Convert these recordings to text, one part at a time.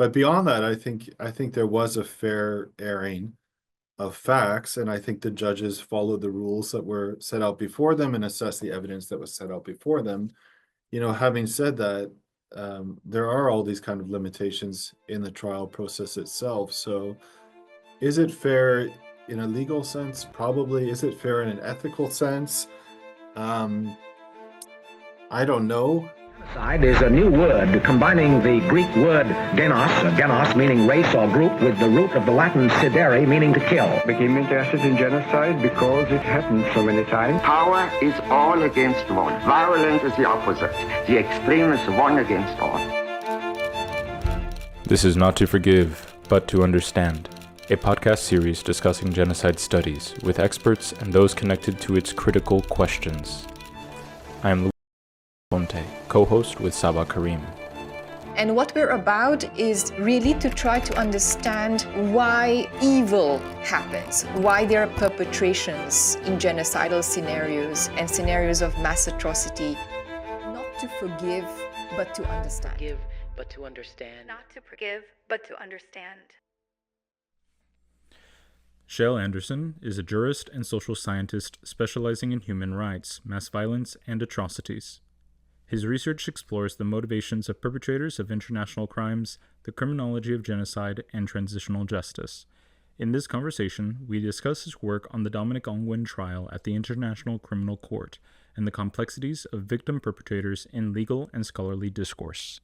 But beyond that, I think there was a fair airing of facts, and I think the judges followed the rules that were set out before them and assessed the evidence that was set out before them. Having said that, there are all these kind of limitations in the trial process itself. So is it fair in a legal sense? Probably. Is it fair in an ethical sense? I don't know. Genocide is a new word combining the Greek word genos meaning race or group, with the root of the Latin sidere meaning to kill. Became interested in genocide because it happened so many times. Power is all against one. Violence is the opposite. The extreme is one against all. This is Not to Forgive, but to Understand, a podcast series discussing genocide studies with experts and those connected to its critical questions. I am Levi, co-host with Saba Karim. And what we're about is really to try to understand why evil happens, why there are perpetrations in genocidal scenarios and scenarios of mass atrocity. Not to forgive, but to understand. Forgive, but to understand. Not to forgive, but to understand. Kjell Anderson is a jurist and social scientist specializing in human rights, mass violence, and atrocities. His research explores the motivations of perpetrators of international crimes, the criminology of genocide, and transitional justice. In this conversation, we discuss his work on the Dominic Ongwen trial at the International Criminal Court and the complexities of victim-perpetrators in legal and scholarly discourse.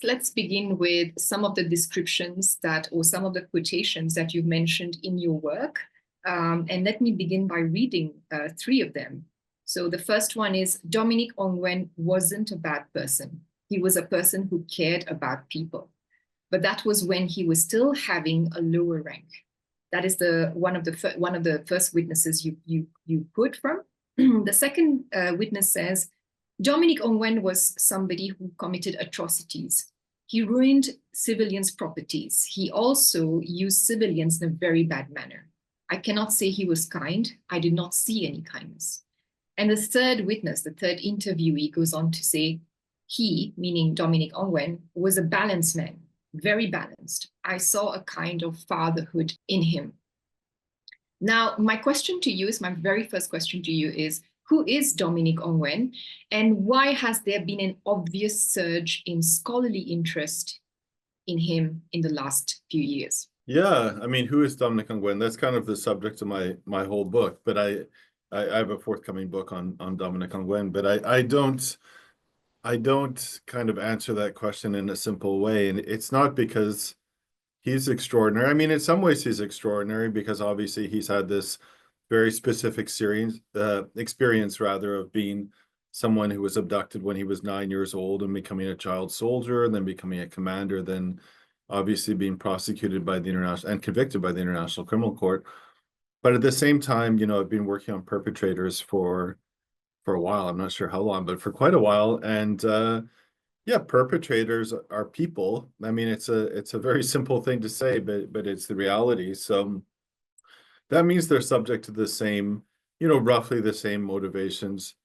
Let's begin with some of the descriptions or some of the quotations that you've mentioned in your work. And let me begin by reading three of them. So the first one is, Dominic Ongwen wasn't a bad person. He was a person who cared about people. But that was when he was still having a lower rank. That is one of the first witnesses you quote from. The second witness says, Dominic Ongwen was somebody who committed atrocities. He ruined civilians' properties. He also used civilians in a very bad manner. I cannot say he was kind. I did not see any kindness. And the third witness, the third interviewee, goes on to say, he, meaning Dominic Ongwen, was a balanced man, very balanced. I saw a kind of fatherhood in him. Now, my very first question to you is, who is Dominic Ongwen, and why has there been an obvious surge in scholarly interest in him in the last few years? Yeah, who is Dominic Ongwen? That's kind of the subject of my whole book, but I have a forthcoming book on Dominic Ongwen, but I don't kind of answer that question in a simple way, and it's not because he's extraordinary. In some ways he's extraordinary because obviously he's had this very specific experience of being someone who was abducted when he was 9 years old and becoming a child soldier and then becoming a commander, then obviously being prosecuted by the International and convicted by the International Criminal Court. But at the same time, I've been working on perpetrators for a while. I'm not sure how long, but for quite a while. And perpetrators are people. It's a very simple thing to say, but it's the reality. So that means they're subject to the same, roughly the same motivations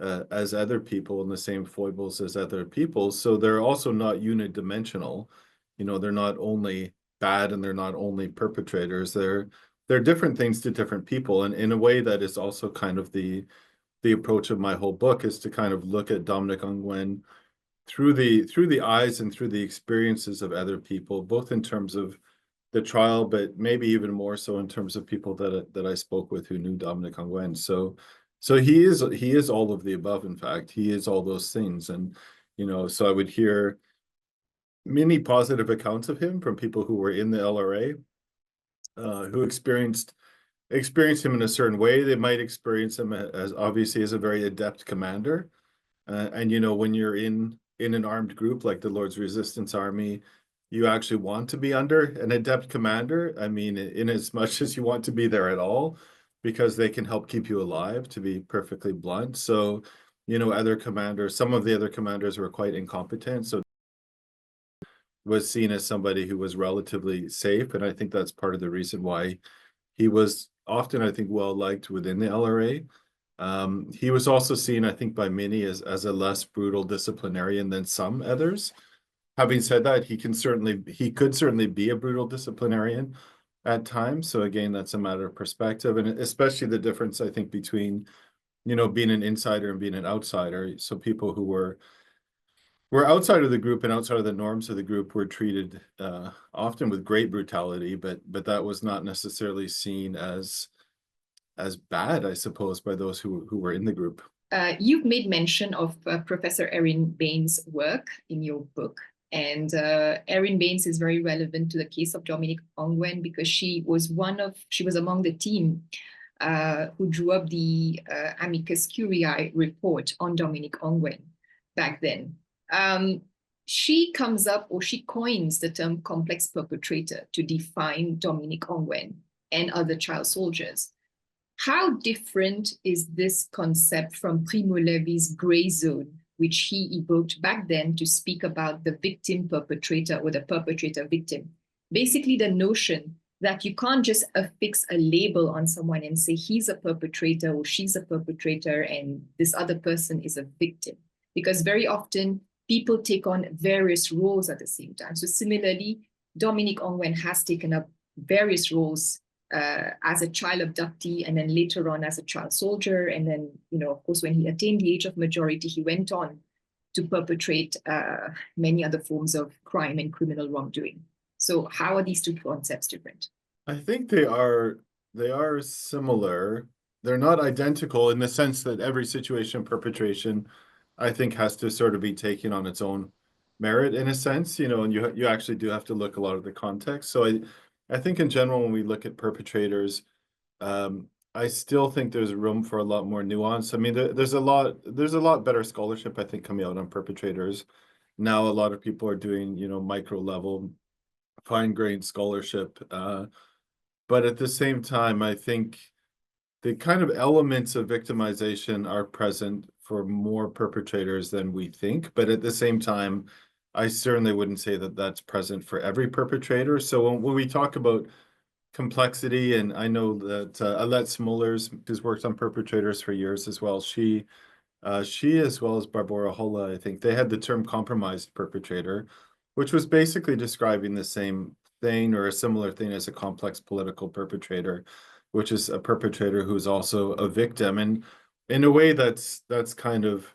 as other people and the same foibles as other people. So they're also not unidimensional. They're not only bad and they're not only perpetrators. They're different things to different people. And in a way that is also kind of the approach of my whole book, is to kind of look at Dominic Ongwen through the eyes and through the experiences of other people, both in terms of the trial, but maybe even more so in terms of people that I spoke with who knew Dominic Ongwen. So he is all of the above. In fact, he is all those things. And so I would hear many positive accounts of him from people who were in the LRA, who experienced him in a certain way. They might experience him as obviously as a very adept commander. And when you're in an armed group like the Lord's Resistance Army, you actually want to be under an adept commander. In as much as you want to be there at all, because they can help keep you alive, to be perfectly blunt. So, some of the other commanders were quite incompetent. So was seen as somebody who was relatively safe. And I think that's part of the reason why he was often, I think, well-liked within the LRA. He was also seen, I think, by many as a less brutal disciplinarian than some others. Having said that, he could certainly be a brutal disciplinarian at times. So again, that's a matter of perspective, and especially the difference, I think, between, being an insider and being an outsider. So people who were outside of the group and outside of the norms of the group were treated often with great brutality, but that was not necessarily seen as bad, I suppose, by those who were in the group. You've made mention of Professor Erin Baines' work in your book. And Erin Baines is very relevant to the case of Dominic Ongwen because she was among the team who drew up the amicus curiae report on Dominic Ongwen back then. She coins the term complex perpetrator to define Dominic Ongwen and other child soldiers. How different is this concept from Primo Levi's gray zone, which he evoked back then to speak about the victim-perpetrator or the perpetrator-victim? Basically, the notion that you can't just affix a label on someone and say he's a perpetrator or she's a perpetrator and this other person is a victim. Because very often people take on various roles at the same time. So similarly, Dominic Ongwen has taken up various roles as a child abductee, and then later on as a child soldier. And then, of course, when he attained the age of majority, he went on to perpetrate many other forms of crime and criminal wrongdoing. So how are these two concepts different? I think they are similar. They're not identical in the sense that every situation perpetration, I think, has to sort of be taken on its own merit in a sense, and you actually do have to look a lot at the context. So I think in general, when we look at perpetrators, I still think there's room for a lot more nuance. I mean, there's a lot better scholarship, I think, coming out on perpetrators. Now, a lot of people are doing, micro level, fine-grained scholarship. But at the same time, I think the kind of elements of victimization are present for more perpetrators than we think. But at the same time, I certainly wouldn't say that that's present for every perpetrator. So when we talk about complexity, and I know that Alette Smollers, who's worked on perpetrators for years as well, she as well as Barbara Holla, I think, they had the term compromised perpetrator, which was basically describing the same thing or a similar thing as a complex political perpetrator, which is a perpetrator who's also a victim. And in a way, that's kind of,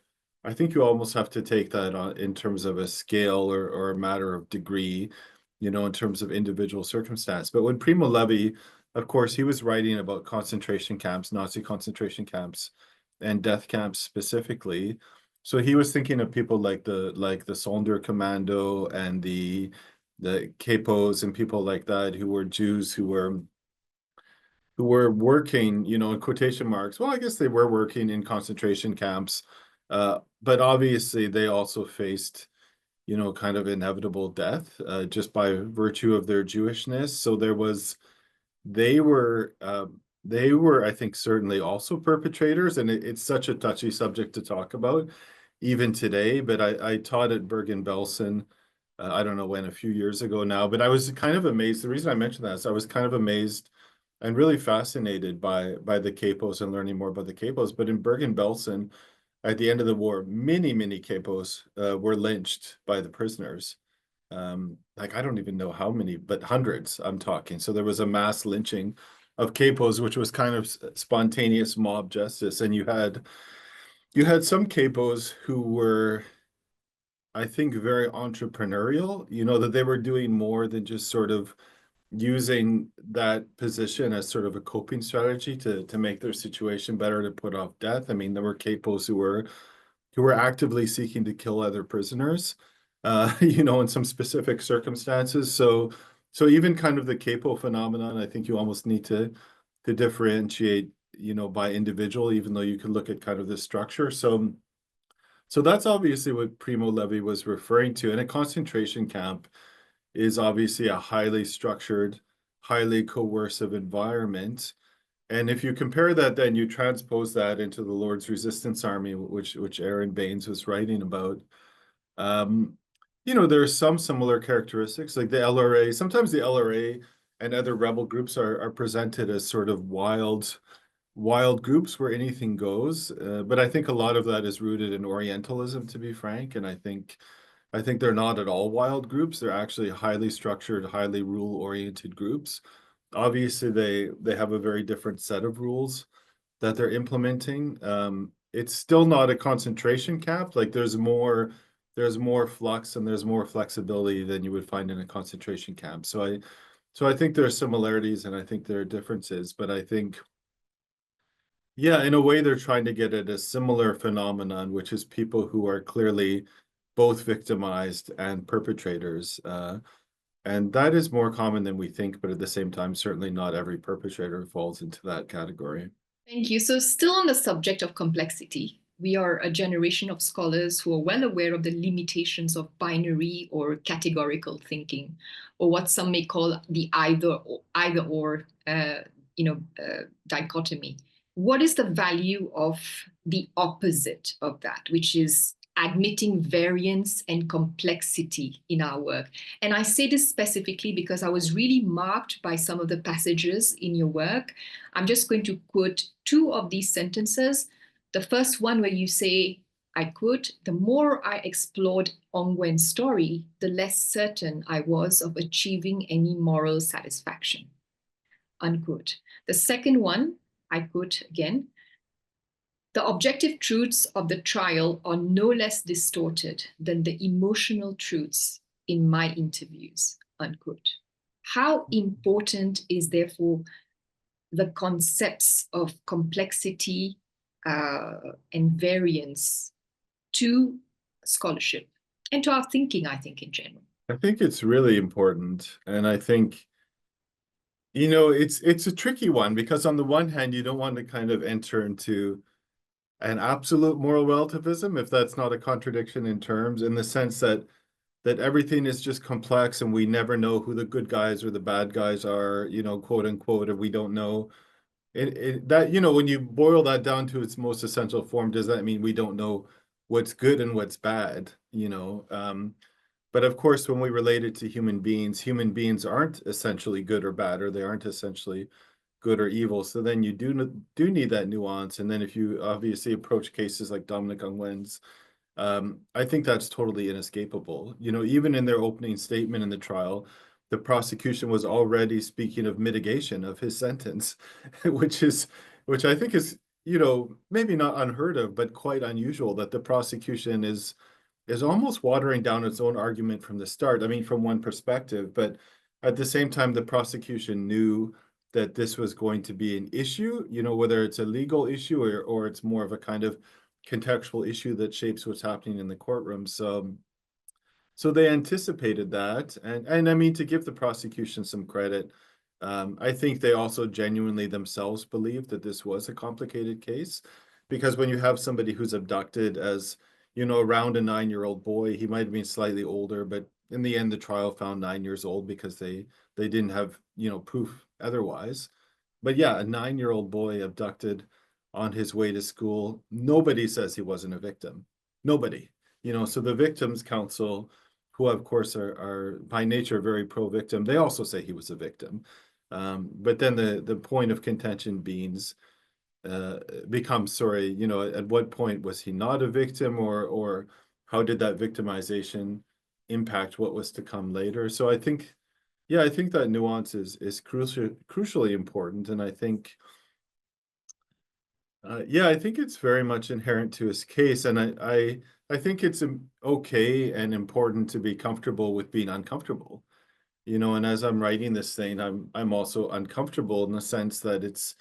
I think you almost have to take that on in terms of a scale or a matter of degree, in terms of individual circumstance. But when Primo Levi, of course, he was writing about concentration camps, Nazi concentration camps, and death camps specifically. So he was thinking of people like the Sonder Commando and the capos and people like that who were Jews who were working, in quotation marks. Well, I guess they were working in concentration camps, but obviously they also faced, kind of inevitable death just by virtue of their Jewishness. So they were, I think, certainly also perpetrators, and it's such a touchy subject to talk about even today. But I taught at Bergen-Belsen, I don't know when, a few years ago now, but I was kind of amazed. The reason I mentioned that is I was kind of amazed and really fascinated by the capos and learning more about the capos. But in Bergen-Belsen, at the end of the war, many capos were lynched by the prisoners. I don't even know how many, but hundreds, I'm talking. So there was a mass lynching of capos, which was kind of spontaneous mob justice. And you had some capos who were, I think, very entrepreneurial, that they were doing more than just sort of using that position as sort of a coping strategy to make their situation better, to put off death. I mean, there were capos who were actively seeking to kill other prisoners, in some specific circumstances. So even kind of the capo phenomenon, I think you almost need to differentiate, by individual, even though you can look at kind of the structure. So that's obviously what Primo Levi was referring to. And a concentration camp is obviously a highly structured, highly coercive environment. And if you compare that, then you transpose that into the Lord's Resistance Army, which Erin Baines was writing about. There are some similar characteristics, like the LRA. Sometimes the LRA and other rebel groups are presented as sort of wild groups where anything goes. But I think a lot of that is rooted in Orientalism, to be frank. And I think I think they're not at all wild groups. They're actually highly structured, highly rule-oriented groups. Obviously, they have a very different set of rules that they're implementing. It's still not a concentration camp. Like there's more flux and there's more flexibility than you would find in a concentration camp. So I think there are similarities and I think there are differences, but I think, yeah, in a way they're trying to get at a similar phenomenon, which is people who are clearly both victimized and perpetrators. And that is more common than we think, but at the same time, certainly not every perpetrator falls into that category. Thank you. So still on the subject of complexity, we are a generation of scholars who are well aware of the limitations of binary or categorical thinking, or what some may call the either or dichotomy. What is the value of the opposite of that, which is admitting variance and complexity in our work? And I say this specifically because I was really marked by some of the passages in your work. I'm just going to quote two of these sentences. The first one where you say, I quote, "The more I explored Ongwen's story, the less certain I was of achieving any moral satisfaction," unquote. The second one, I quote again, "The objective truths of the trial are no less distorted than the emotional truths in my interviews," unquote. How important is therefore the concepts of complexity and variance to scholarship and to our thinking, I think, in general? I think it's really important. And I think, it's a tricky one because on the one hand, you don't want to kind of enter into an absolute moral relativism, if that's not a contradiction in terms, in the sense that everything is just complex and we never know who the good guys or the bad guys are, quote unquote, and we don't know that, when you boil that down to its most essential form, does that mean we don't know what's good and what's bad? But of course, when we relate it to human beings aren't essentially good or bad, or they aren't essentially good or evil. So then you do need that nuance. And then if you obviously approach cases like Dominic Ongwen's, I think that's totally inescapable. Even in their opening statement in the trial, the prosecution was already speaking of mitigation of his sentence, which I think is, maybe not unheard of, but quite unusual that the prosecution is almost watering down its own argument from the start. I mean, from one perspective, but at the same time, the prosecution knew that this was going to be an issue, whether it's a legal issue or it's more of a kind of contextual issue that shapes what's happening in the courtroom. So they anticipated that. And I mean, to give the prosecution some credit, I think they also genuinely themselves believed that this was a complicated case, because when you have somebody who's abducted as, around a 9-year-old boy, he might have been slightly older, but in the end, the trial found 9 years old because they didn't have, proof otherwise. But yeah, a 9-year-old boy abducted on his way to school. Nobody says he wasn't a victim. Nobody. So the victims counsel, who of course are by nature very pro-victim, they also say he was a victim. But then the point of contention becomes, at what point was he not a victim, or how did that victimization impact what was to come later? So I think that nuance is crucially important. And I think, I think it's very much inherent to his case. And I think it's okay and important to be comfortable with being uncomfortable, and as I'm writing this thing, I'm also uncomfortable in the sense that it's,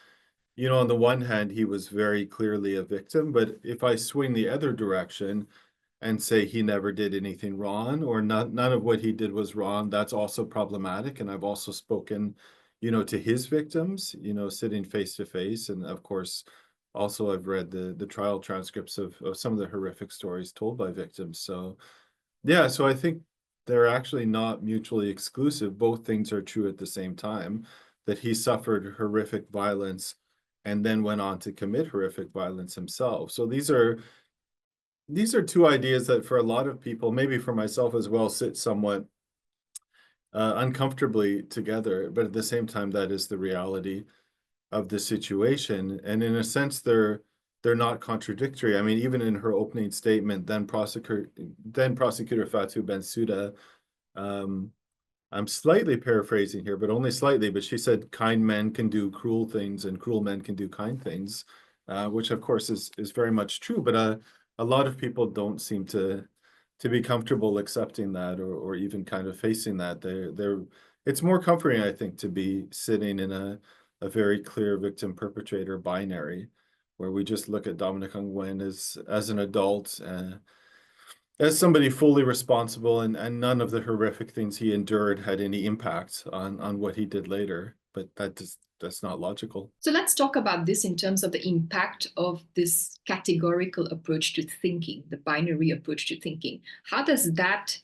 on the one hand, he was very clearly a victim, but if I swing the other direction and say he never did anything wrong, or none of what he did was wrong, that's also problematic. And I've also spoken, to his victims, sitting face to face. And of course, also I've read the trial transcripts of some of the horrific stories told by victims. So yeah, so I think they're actually not mutually exclusive. Both things are true at the same time, that he suffered horrific violence and then went on to commit horrific violence himself. So these are two ideas that for a lot of people, maybe for myself as well, sit somewhat uncomfortably together. But at the same time, that is the reality of the situation. And in a sense, they're not contradictory. I mean, even in her opening statement, then prosecutor Fatou Bensouda, I'm slightly paraphrasing here, but only slightly, but she said kind men can do cruel things and cruel men can do kind things, which of course is very much true, but a lot of people don't seem to be comfortable accepting that or even kind of facing that. It's more comforting, I think, to be sitting in a very clear victim-perpetrator binary, where we just look at Dominic Ongwen as an adult, as somebody fully responsible, and none of the horrific things he endured had any impact on what he did later. But that's not logical. So let's talk about this in terms of the impact of this categorical approach to thinking, the binary approach to thinking. How does that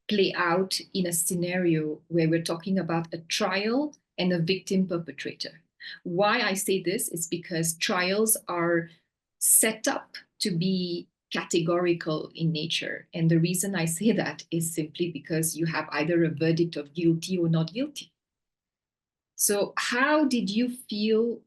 play out in a scenario where we're talking about a trial and a victim perpetrator? Why I say this is because trials are set up to be categorical in nature. And the reason I say that is simply because you have either a verdict of guilty or not guilty. So how did you feel,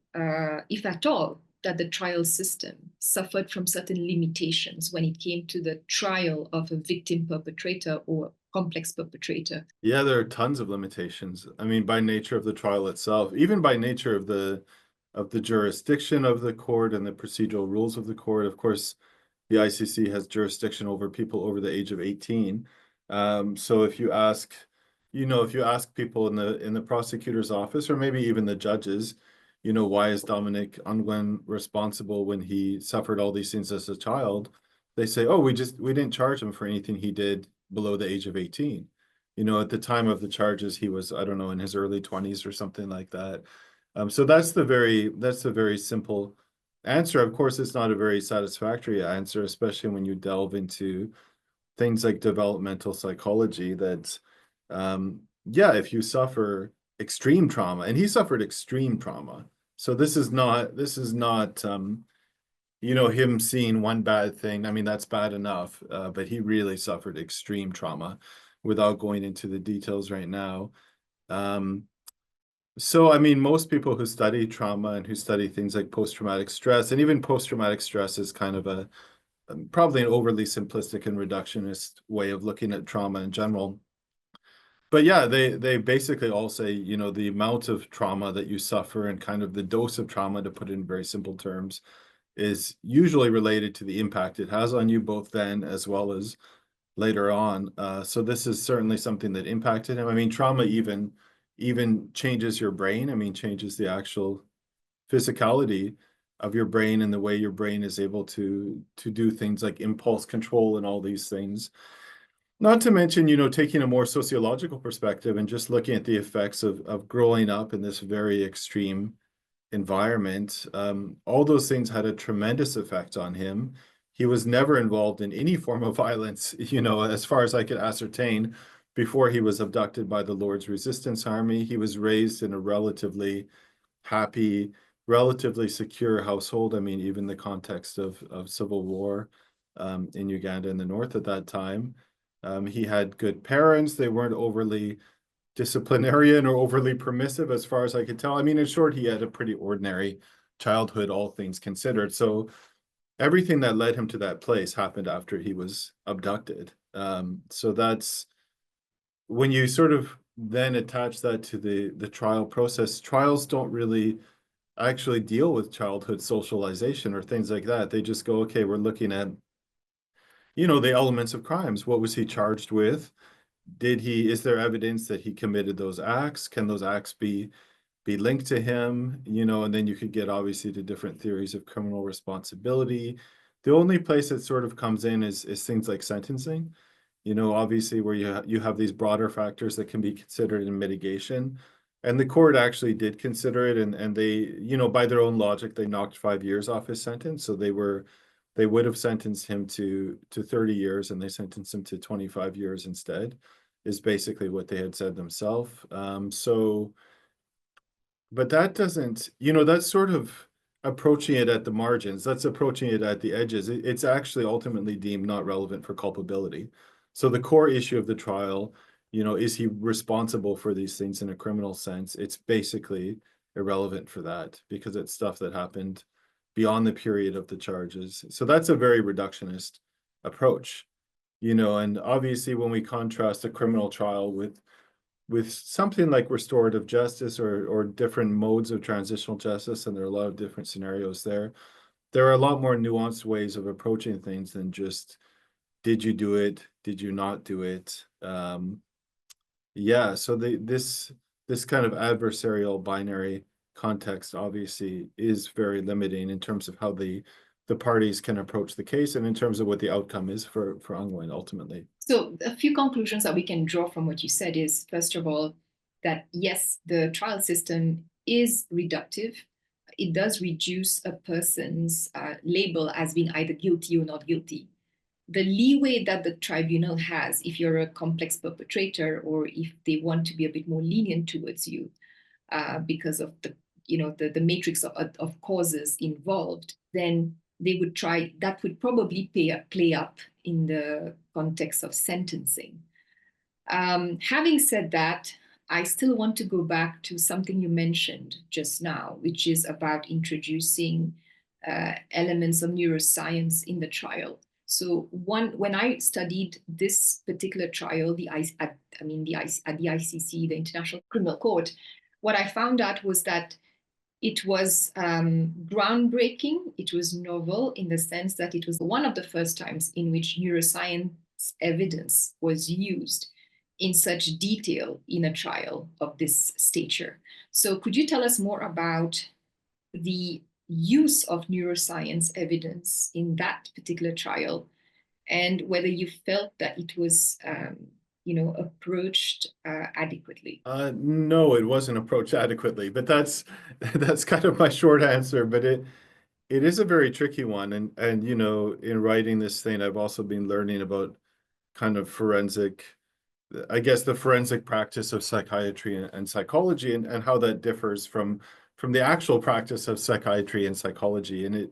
if at all, that the trial system suffered from certain limitations when it came to the trial of a victim perpetrator or complex perpetrator? Yeah, there are tons of limitations. I mean, by nature of the trial itself, even by nature of the jurisdiction of the court and the procedural rules of the court. Of course, the ICC has jurisdiction over people over the age of 18. So if you ask people in the prosecutor's office, or maybe even the judges, why is Dominic Ongwen responsible when he suffered all these things as a child? They say, oh, we didn't charge him for anything he did below the age of 18. At the time of the charges, he was, I don't know, in his early 20s or something like that. So that's the very simple answer. Of course, it's not a very satisfactory answer, especially when you delve into things like developmental psychology, that if you suffer extreme trauma, and he suffered extreme trauma, so this is not him seeing one bad thing. I mean, that's bad enough, but he really suffered extreme trauma, without going into the details right now. So, I mean, most people who study trauma and who study things like post-traumatic stress, and even post-traumatic stress is kind of probably an overly simplistic and reductionist way of looking at trauma in general. But yeah, they basically all say, the amount of trauma that you suffer and kind of the dose of trauma, to put it in very simple terms, is usually related to the impact it has on you, both then as well as later on. So this is certainly something that impacted him. I mean, trauma even changes your brain. I mean, changes the actual physicality of your brain and the way your brain is able to do things like impulse control and all these things. Not to mention, taking a more sociological perspective and just looking at the effects of growing up in this very extreme environment. All those things had a tremendous effect on him. He was never involved in any form of violence, as far as I could ascertain, before he was abducted by the Lord's Resistance Army. He was raised in a relatively happy, relatively secure household. I mean, even the context of civil war in Uganda in the north at that time. He had good parents. They weren't overly disciplinarian or overly permissive, as far as I could tell. I mean, in short, he had a pretty ordinary childhood, all things considered. So everything that led him to that place happened after he was abducted. So that's when you sort of then attach that to the trial process. Trials don't really actually deal with childhood socialization or things like that. They just go, okay, we're looking at, the elements of crimes. What was he charged with? Is there evidence that he committed those acts? Can those acts be linked to him? And then you could get obviously to different theories of criminal responsibility. The only place that sort of comes in is things like sentencing, obviously, where you have these broader factors that can be considered in mitigation. And the court actually did consider it, and they, by their own logic, they knocked 5 years off his sentence. So they would have sentenced him to 30 years, and they sentenced him to 25 years instead, is basically what they had said themselves. But that doesn't, that's sort of approaching it at the margins. That's approaching it at the edges. It's actually ultimately deemed not relevant for culpability. So the core issue of the trial, is he responsible for these things in a criminal sense? It's basically irrelevant for that, because it's stuff that happened beyond the period of the charges. So that's a very reductionist approach, you know, and obviously when we contrast a criminal trial with something like restorative justice or different modes of transitional justice, and there are a lot of different scenarios there. There are a lot more nuanced ways of approaching things than just, did you do it? Did you not do it? Yeah, so this kind of adversarial binary context obviously is very limiting in terms of how the parties can approach the case and in terms of what the outcome is for Ongwen ultimately. So a few conclusions that we can draw from what you said is, first of all, that yes, the trial system is reductive. It does reduce a person's label as being either guilty or not guilty. The leeway that the tribunal has, if you're a complex perpetrator or if they want to be a bit more lenient towards you because of the matrix of causes involved, then they would try, that would probably play up in the context of sentencing. Having said that, I still want to go back to something you mentioned just now, which is about introducing elements of neuroscience in the trial. So when I studied this particular trial, at the ICC, the International Criminal Court, what I found out was that it was groundbreaking. It was novel in the sense that it was one of the first times in which neuroscience evidence was used in such detail in a trial of this stature. So could you tell us more about the use of neuroscience evidence in that particular trial and whether you felt that it was approached adequately? No, it wasn't approached adequately, but that's kind of my short answer. But it is a very tricky one, and you know, in writing this thing, I've also been learning about kind of forensic, I guess, the forensic practice of psychiatry and psychology, and how that differs from the actual practice of psychiatry and psychology. And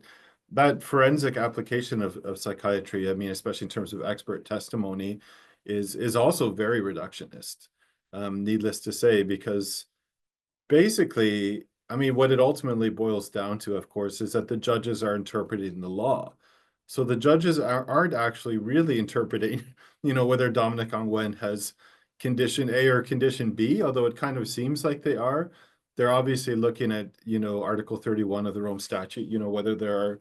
that forensic application of psychiatry, I mean, especially in terms of expert testimony, is also very reductionist, needless to say, because basically, I mean, what it ultimately boils down to, of course, is that the judges are interpreting the law. So the judges aren't actually really interpreting, you know, whether Dominic Ongwen has condition A or condition B, although it kind of seems like they are. They're obviously looking at, you know, Article 31 of the Rome Statute, you know, whether there are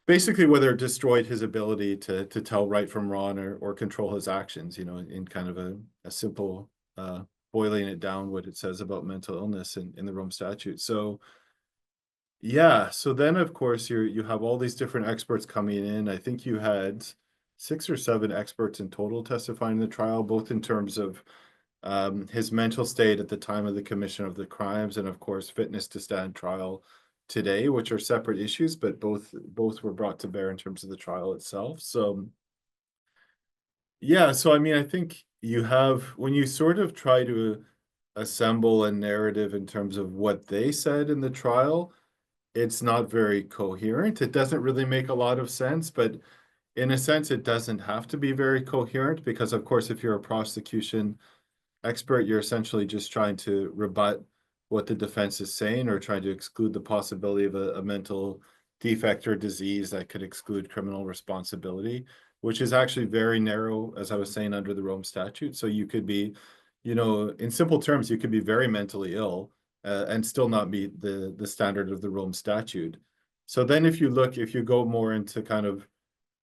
basically whether it destroyed his ability to tell right from wrong or control his actions, you know, in kind of a simple boiling it down what it says about mental illness in the Rome Statute. So yeah, so then of course you have all these different experts coming in. I think you had 6 or 7 experts in total testifying in the trial, both in terms of his mental state at the time of the commission of the crimes, and of course fitness to stand trial today, which are separate issues, but both were brought to bear in terms of the trial itself. So yeah, so I mean, I think you have, when you sort of try to assemble a narrative in terms of what they said in the trial, it's not very coherent. It doesn't really make a lot of sense, but in a sense, it doesn't have to be very coherent because, of course, if you're a prosecution expert, you're essentially just trying to rebut what the defense is saying or trying to exclude the possibility of a mental defect or disease that could exclude criminal responsibility, which is actually very narrow, as I was saying, under the Rome Statute. So you could be, you know, in simple terms, you could be very mentally ill and still not meet the standard of the Rome Statute. So then if you go more into kind of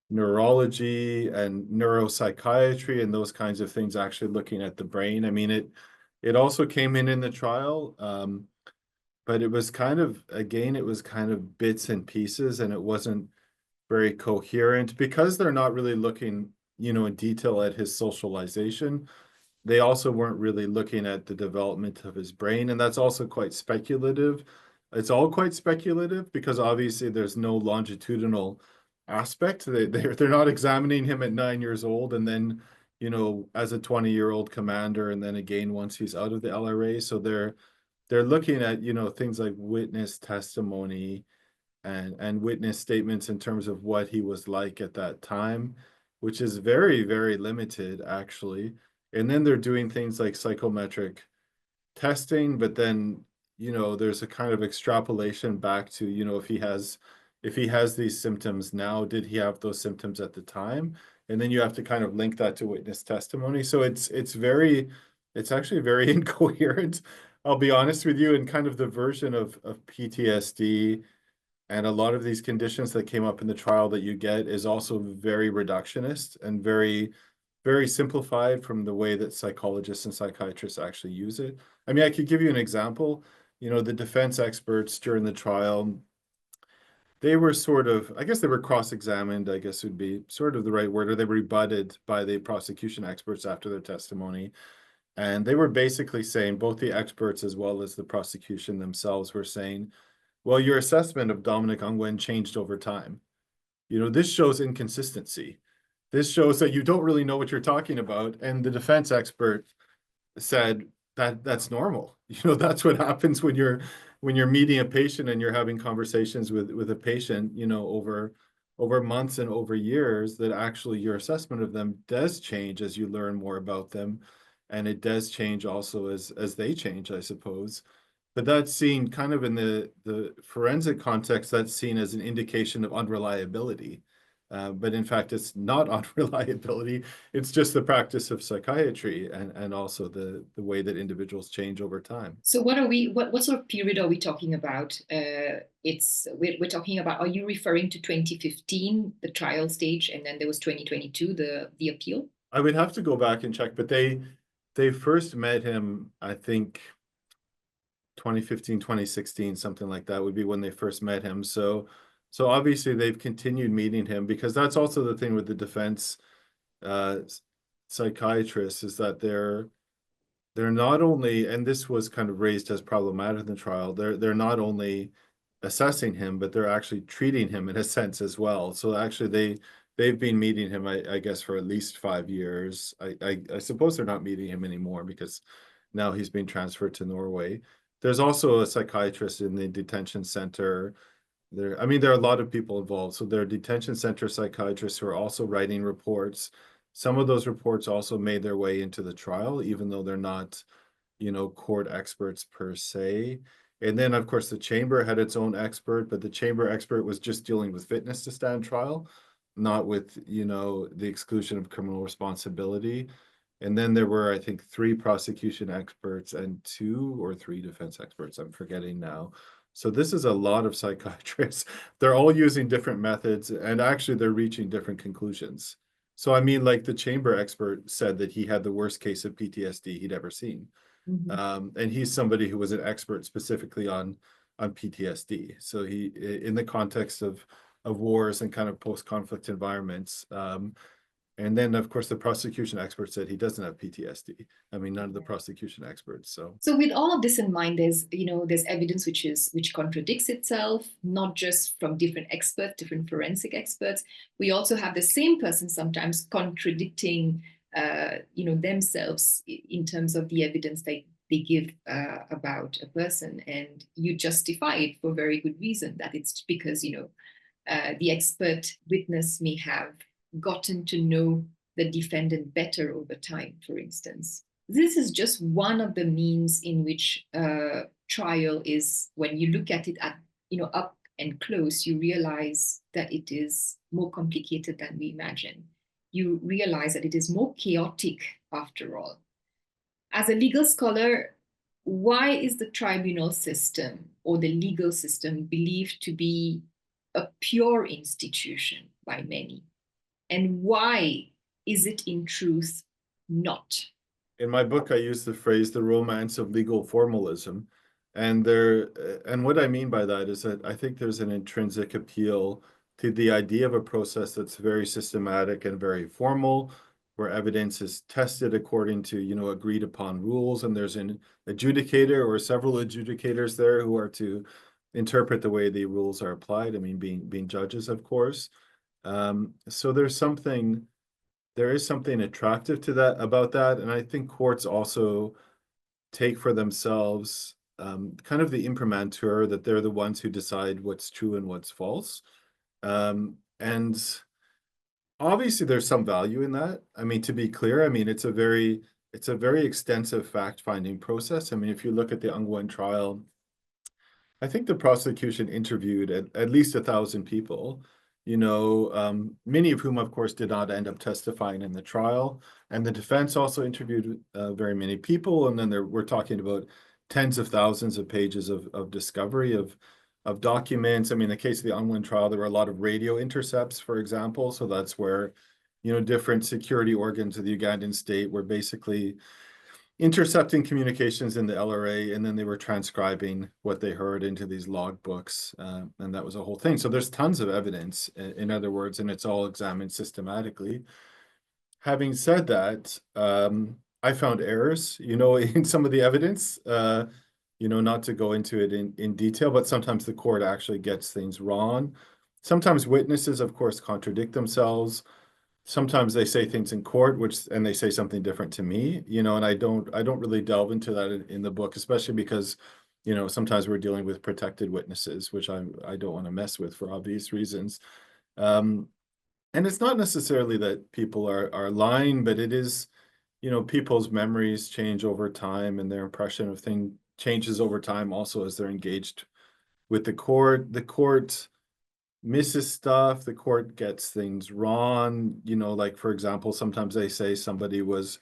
neurology and neuropsychiatry and those kinds of things, actually looking at the brain, I mean, it also came in the trial, but it was kind of, again, it was kind of bits and pieces, and it wasn't very coherent because they're not really looking, you know, in detail at his socialization. They also weren't really looking at the development of his brain, and that's also quite speculative. It's all quite speculative because obviously there's no longitudinal aspect. They're not examining him at 9 years old and then, you know, as a 20-year-old commander, and then again once he's out of the LRA. So they're looking at, you know, things like witness testimony and witness statements in terms of what he was like at that time, which is very, very limited actually. And then they're doing things like psychometric testing, but then, you know, there's a kind of extrapolation back to, you know, if he has if he has these symptoms now, did he have those symptoms at the time? And then you have to kind of link that to witness testimony. So it's actually very incoherent. I'll be honest with you, and kind of the version of PTSD and a lot of these conditions that came up in the trial that you get is also very reductionist and very, very simplified from the way that psychologists and psychiatrists actually use it. I mean, I could give you an example. You know, the defense experts during the trial, they were sort of, I guess they were cross-examined, I guess would be sort of the right word, or they were rebutted by the prosecution experts after their testimony. And they were basically saying, both the experts as well as the prosecution themselves were saying, well, your assessment of Dominic Ongwen changed over time. You know, this shows inconsistency. This shows that you don't really know what you're talking about. And the defense expert said that that's normal. You know, that's what happens when you're meeting a patient and you're having conversations with a patient, you know, over months and over years, that actually your assessment of them does change as you learn more about them. And it does change also as they change, I suppose. But that's seen kind of in the forensic context, that's seen as an indication of unreliability. But in fact, it's not unreliability. It's just the practice of psychiatry and also the way that individuals change over time. So what sort of period are we talking about? We're talking about, are you referring to 2015, the trial stage, and then there was 2022, the appeal? I would have to go back and check, but they first met him, I think, 2015, 2016, something like that would be when they first met him. So obviously they've continued meeting him, because that's also the thing with the defense psychiatrists, is that they're not only, and this was kind of raised as problematic in the trial, they're not only assessing him, but they're actually treating him in a sense as well. So actually they've been meeting him, I guess, for at least 5 years. I suppose they're not meeting him anymore because now he's been transferred to Norway. There's also a psychiatrist in the detention center. There are a lot of people involved. So there are detention center psychiatrists who are also writing reports. Some of those reports also made their way into the trial, even though they're not, you know, court experts per se. And then, of course, the chamber had its own expert, but the chamber expert was just dealing with fitness to stand trial, not with, you know, the exclusion of criminal responsibility. And then there were, I think, 3 prosecution experts and 2 or 3 defense experts. I'm forgetting now. So this is a lot of psychiatrists. They're all using different methods, and actually they're reaching different conclusions. So I mean, like the chamber expert said that he had the worst case of PTSD he'd ever seen. Mm-hmm. And he's somebody who was an expert specifically on PTSD. So he, in the context of wars and kind of post-conflict environments, and then, of course, the prosecution expert said he doesn't have PTSD. I mean, none of the prosecution experts. So with all of this in mind, there's evidence which contradicts itself, not just from different experts, different forensic experts. We also have the same person sometimes contradicting, themselves in terms of the evidence they give about a person, and you justify it for very good reason, that it's because the expert witness may have gotten to know the defendant better over time, for instance. This is just one of the means in which trial is, when you look at it up and close, you realize that it is more complicated than we imagine. You realize that it is more chaotic after all. As a legal scholar, why is the tribunal system or the legal system believed to be a pure institution by many? And why is it in truth not? In my book, I use the phrase "the romance of legal formalism," and what I mean by that is that I think there's an intrinsic appeal to the idea of a process that's very systematic and very formal, where evidence is tested according to agreed upon rules, and there's an adjudicator or several adjudicators there who are to interpret the way the rules are applied. I mean, being judges, of course. So there is something attractive to that, about that. And I think courts also take for themselves kind of the imprimatur, that they're the ones who decide what's true and what's false. And obviously there's some value in that. I mean, to be clear, I mean, it's a very extensive fact-finding process. I mean, if you look at the Ongwen trial, I think the prosecution interviewed at least 1,000 people, many of whom, of course, did not end up testifying in the trial. And the defense also interviewed very many people. And then we're talking about tens of thousands of pages of discovery of documents. I mean, in the case of the Ongwen trial, there were a lot of radio intercepts, for example. So that's where, different security organs of the Ugandan state were basically intercepting communications in the LRA, and then they were transcribing what they heard into these logbooks, and that was a whole thing. So there's tons of evidence, in other words, and it's all examined systematically. Having said that, I found errors, in some of the evidence, not to go into it in detail, but sometimes the court actually gets things wrong. Sometimes witnesses, of course, contradict themselves. Sometimes they say things in court, and they say something different to me, and I don't really delve into that in the book, especially because, sometimes we're dealing with protected witnesses, which I don't want to mess with for obvious reasons. And it's not necessarily that people are lying, but it is, people's memories change over time, and their impression of things changes over time also as they're engaged with the court. The court misses stuff, the court gets things wrong, like, for example, sometimes they say somebody was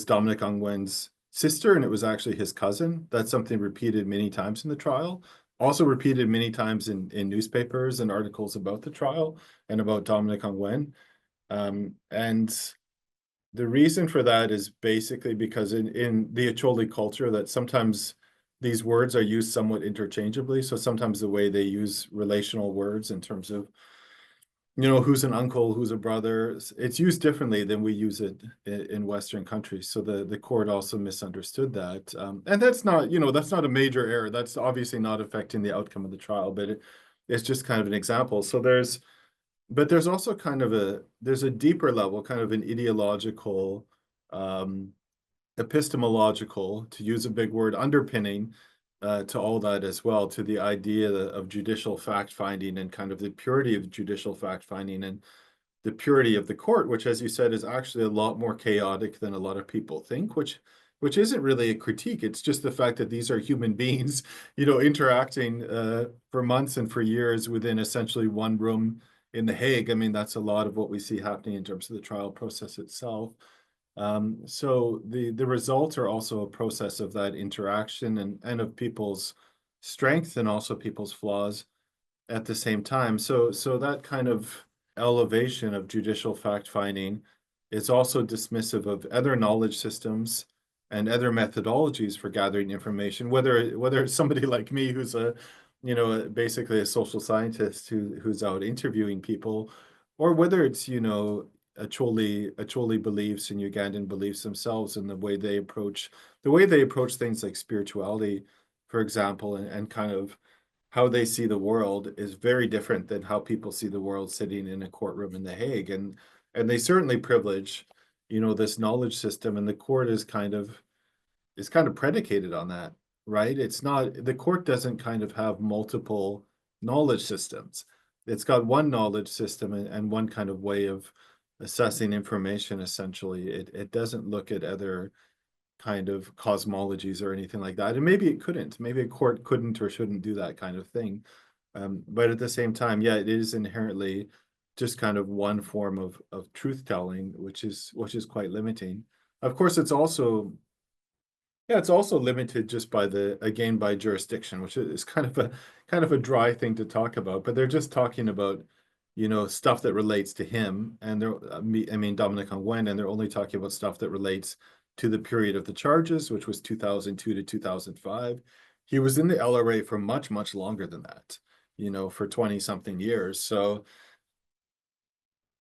Dominic Ongwen's sister and it was actually his cousin. That's something repeated many times in the trial, also repeated many times in newspapers and articles about the trial and about Dominic Ongwen. And the reason for that is basically because in the Acholi culture, that sometimes these words are used somewhat interchangeably. So sometimes the way they use relational words in terms of, who's an uncle, who's a brother, it's used differently than we use it in Western countries. So the court also misunderstood that. And that's not, that's not a major error. That's obviously not affecting the outcome of the trial, but it's just kind of an example. So there's also kind of there's a deeper level, kind of an ideological, epistemological, to use a big word, underpinning to all that as well, to the idea of judicial fact-finding and kind of the purity of judicial fact-finding and the purity of the court, which, as you said, is actually a lot more chaotic than a lot of people think, which isn't really a critique. It's just the fact that these are human beings, interacting for months and for years within essentially one room in The Hague. I mean, that's a lot of what we see happening in terms of the trial process itself. So the results are also a process of that interaction and of people's strength and also people's flaws at the same time. So that kind of elevation of judicial fact-finding is also dismissive of other knowledge systems and other methodologies for gathering information, whether it's somebody like me who's basically a social scientist who's out interviewing people, or whether it's, Acholi beliefs and Ugandan beliefs themselves, and the way they approach things like spirituality, for example, and kind of how they see the world is very different than how people see the world sitting in a courtroom in The Hague. And they certainly privilege, this knowledge system, and the court is kind of predicated on that, right? It's not, the court doesn't kind of have multiple knowledge systems. It's got one knowledge system and one kind of way of assessing information, essentially. It doesn't look at other kind of cosmologies or anything like that. And maybe it couldn't. Maybe a court couldn't or shouldn't do that kind of thing. But at the same time, yeah, it is inherently just kind of one form of truth-telling, which is quite limiting. Of course, it's also limited just by by jurisdiction, which is kind of a dry thing to talk about. But they're just talking about, stuff that relates to him, and Dominic Ongwen, and they're only talking about stuff that relates to the period of the charges, which was 2002 to 2005. He was in the LRA for much, much longer than that, for 20-something years. So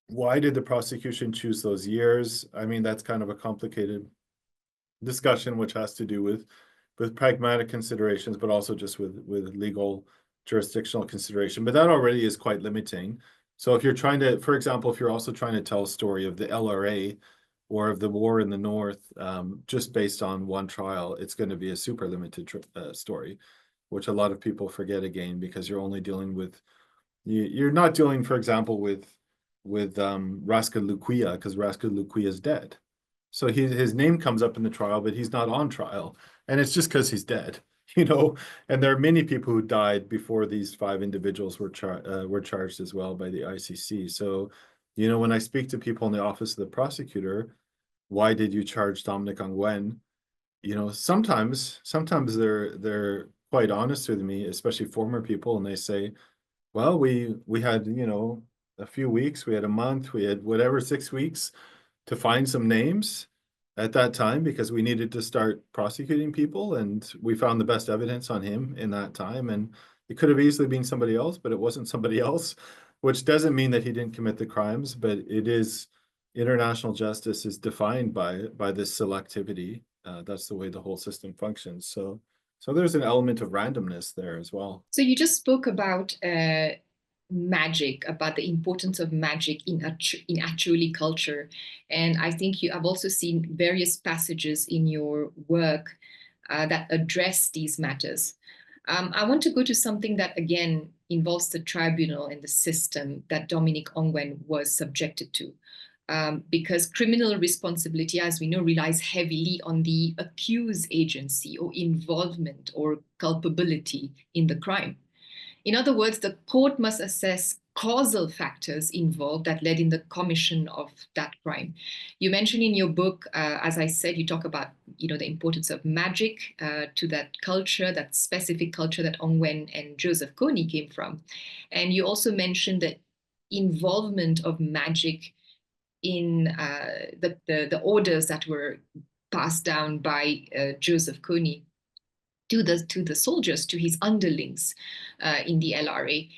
why did the prosecution choose those years? I mean, that's kind of a complicated discussion, which has to do with pragmatic considerations, but also just with legal jurisdictional consideration. But that already is quite limiting. So if you're trying to, for example, if you're also trying to tell a story of the LRA or of the war in the North, just based on one trial, it's going to be a super limited story, which a lot of people forget again, because you're only dealing with, you're not dealing, for example, with Raska Luquia, because Raska Luquia is dead. So his name comes up in the trial, but he's not on trial. And it's just because he's dead. you know, and there are many people who died before these 5 individuals were charged as well by the ICC. So, you know, when I speak to people in the office of the prosecutor, why did you charge Dominic Ongwen? You know, sometimes they're quite honest with me, especially former people, and they say, well, we had, you know, a few weeks, we had a month, we had whatever, 6 weeks to find some names at that time because we needed to start prosecuting people, and we found the best evidence on him in that time. And it could have easily been somebody else, but it wasn't somebody else, which doesn't mean that he didn't commit the crimes, but it is international justice is defined by this selectivity. That's the way the whole system functions. So there's an element of randomness there as well. So you just spoke about magic, about the importance of magic in actually culture. And I think I've also seen various passages in your work that address these matters. I want to go to something that, again, involves the tribunal and the system that Dominic Ongwen was subjected to. Because criminal responsibility, as we know, relies heavily on the accused agency or involvement or culpability in the crime. In other words, the court must assess causal factors involved that led in the commission of that crime. You mentioned in your book, as I said, you talk about, you know, the importance of magic to that culture, that specific culture that Ongwen and Joseph Kony came from. And you also mentioned the involvement of magic in the orders that were passed down by Joseph Kony to the soldiers, to his underlings in the LRA.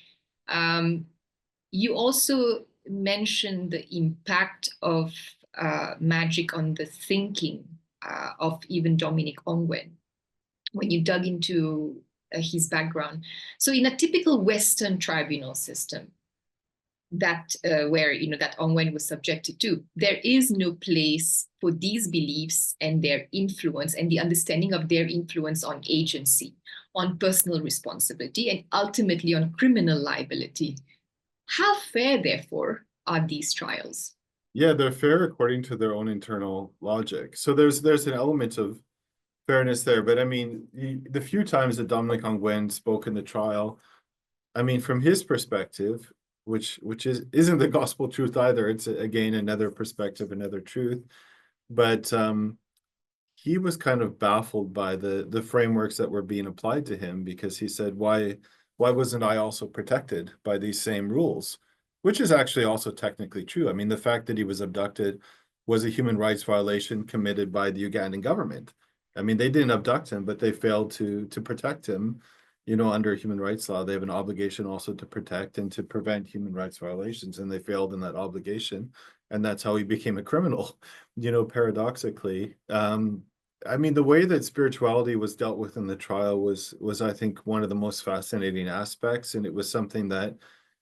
You also mentioned the impact of magic on the thinking of even Dominic Ongwen when you dug into his background. So in a typical Western tribunal system, that where, you know, that Ongwen was subjected to, there is no place for these beliefs and their influence and the understanding of their influence on agency, on personal responsibility, and ultimately on criminal liability. How fair, therefore, are these trials? Yeah, they're fair according to their own internal logic. So there's an element of fairness there. But I mean, the few times that Dominic Ongwen spoke in the trial, I mean, from his perspective, which isn't the gospel truth either. It's again another perspective, another truth. But he was kind of baffled by the frameworks that were being applied to him, because he said, why wasn't I also protected by these same rules? Which is actually also technically true. I mean, the fact that he was abducted was a human rights violation committed by the Ugandan government. I mean, they didn't abduct him, but they failed to protect him. You know, under human rights law, they have an obligation also to protect and to prevent human rights violations, and they failed in that obligation. And that's how he became a criminal, you know, paradoxically. I mean, the way that spirituality was dealt with in the trial was I think, one of the most fascinating aspects. And it was something that,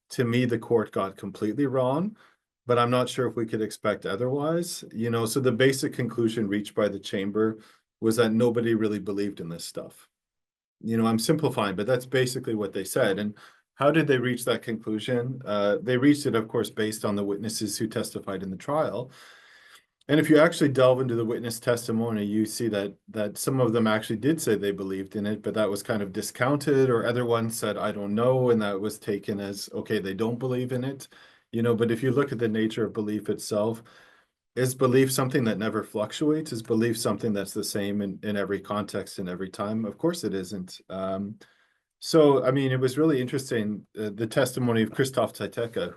to me, the court got completely wrong, but I'm not sure if we could expect otherwise. You know, so the basic conclusion reached by the chamber was that nobody really believed in this stuff. You know, I'm simplifying, but that's basically what they said. And how did they reach that conclusion? They reached it, of course, based on the witnesses who testified in the trial. And if you actually delve into the witness testimony, you see that some of them actually did say they believed in it, but that was kind of discounted, or other ones said, I don't know, and that was taken as, okay, they don't believe in it. You know, but if you look at the nature of belief itself, is belief something that never fluctuates? Is belief something that's the same in every context and every time? Of course it isn't. So, I mean, it was really interesting, the testimony of Christophe Titeka,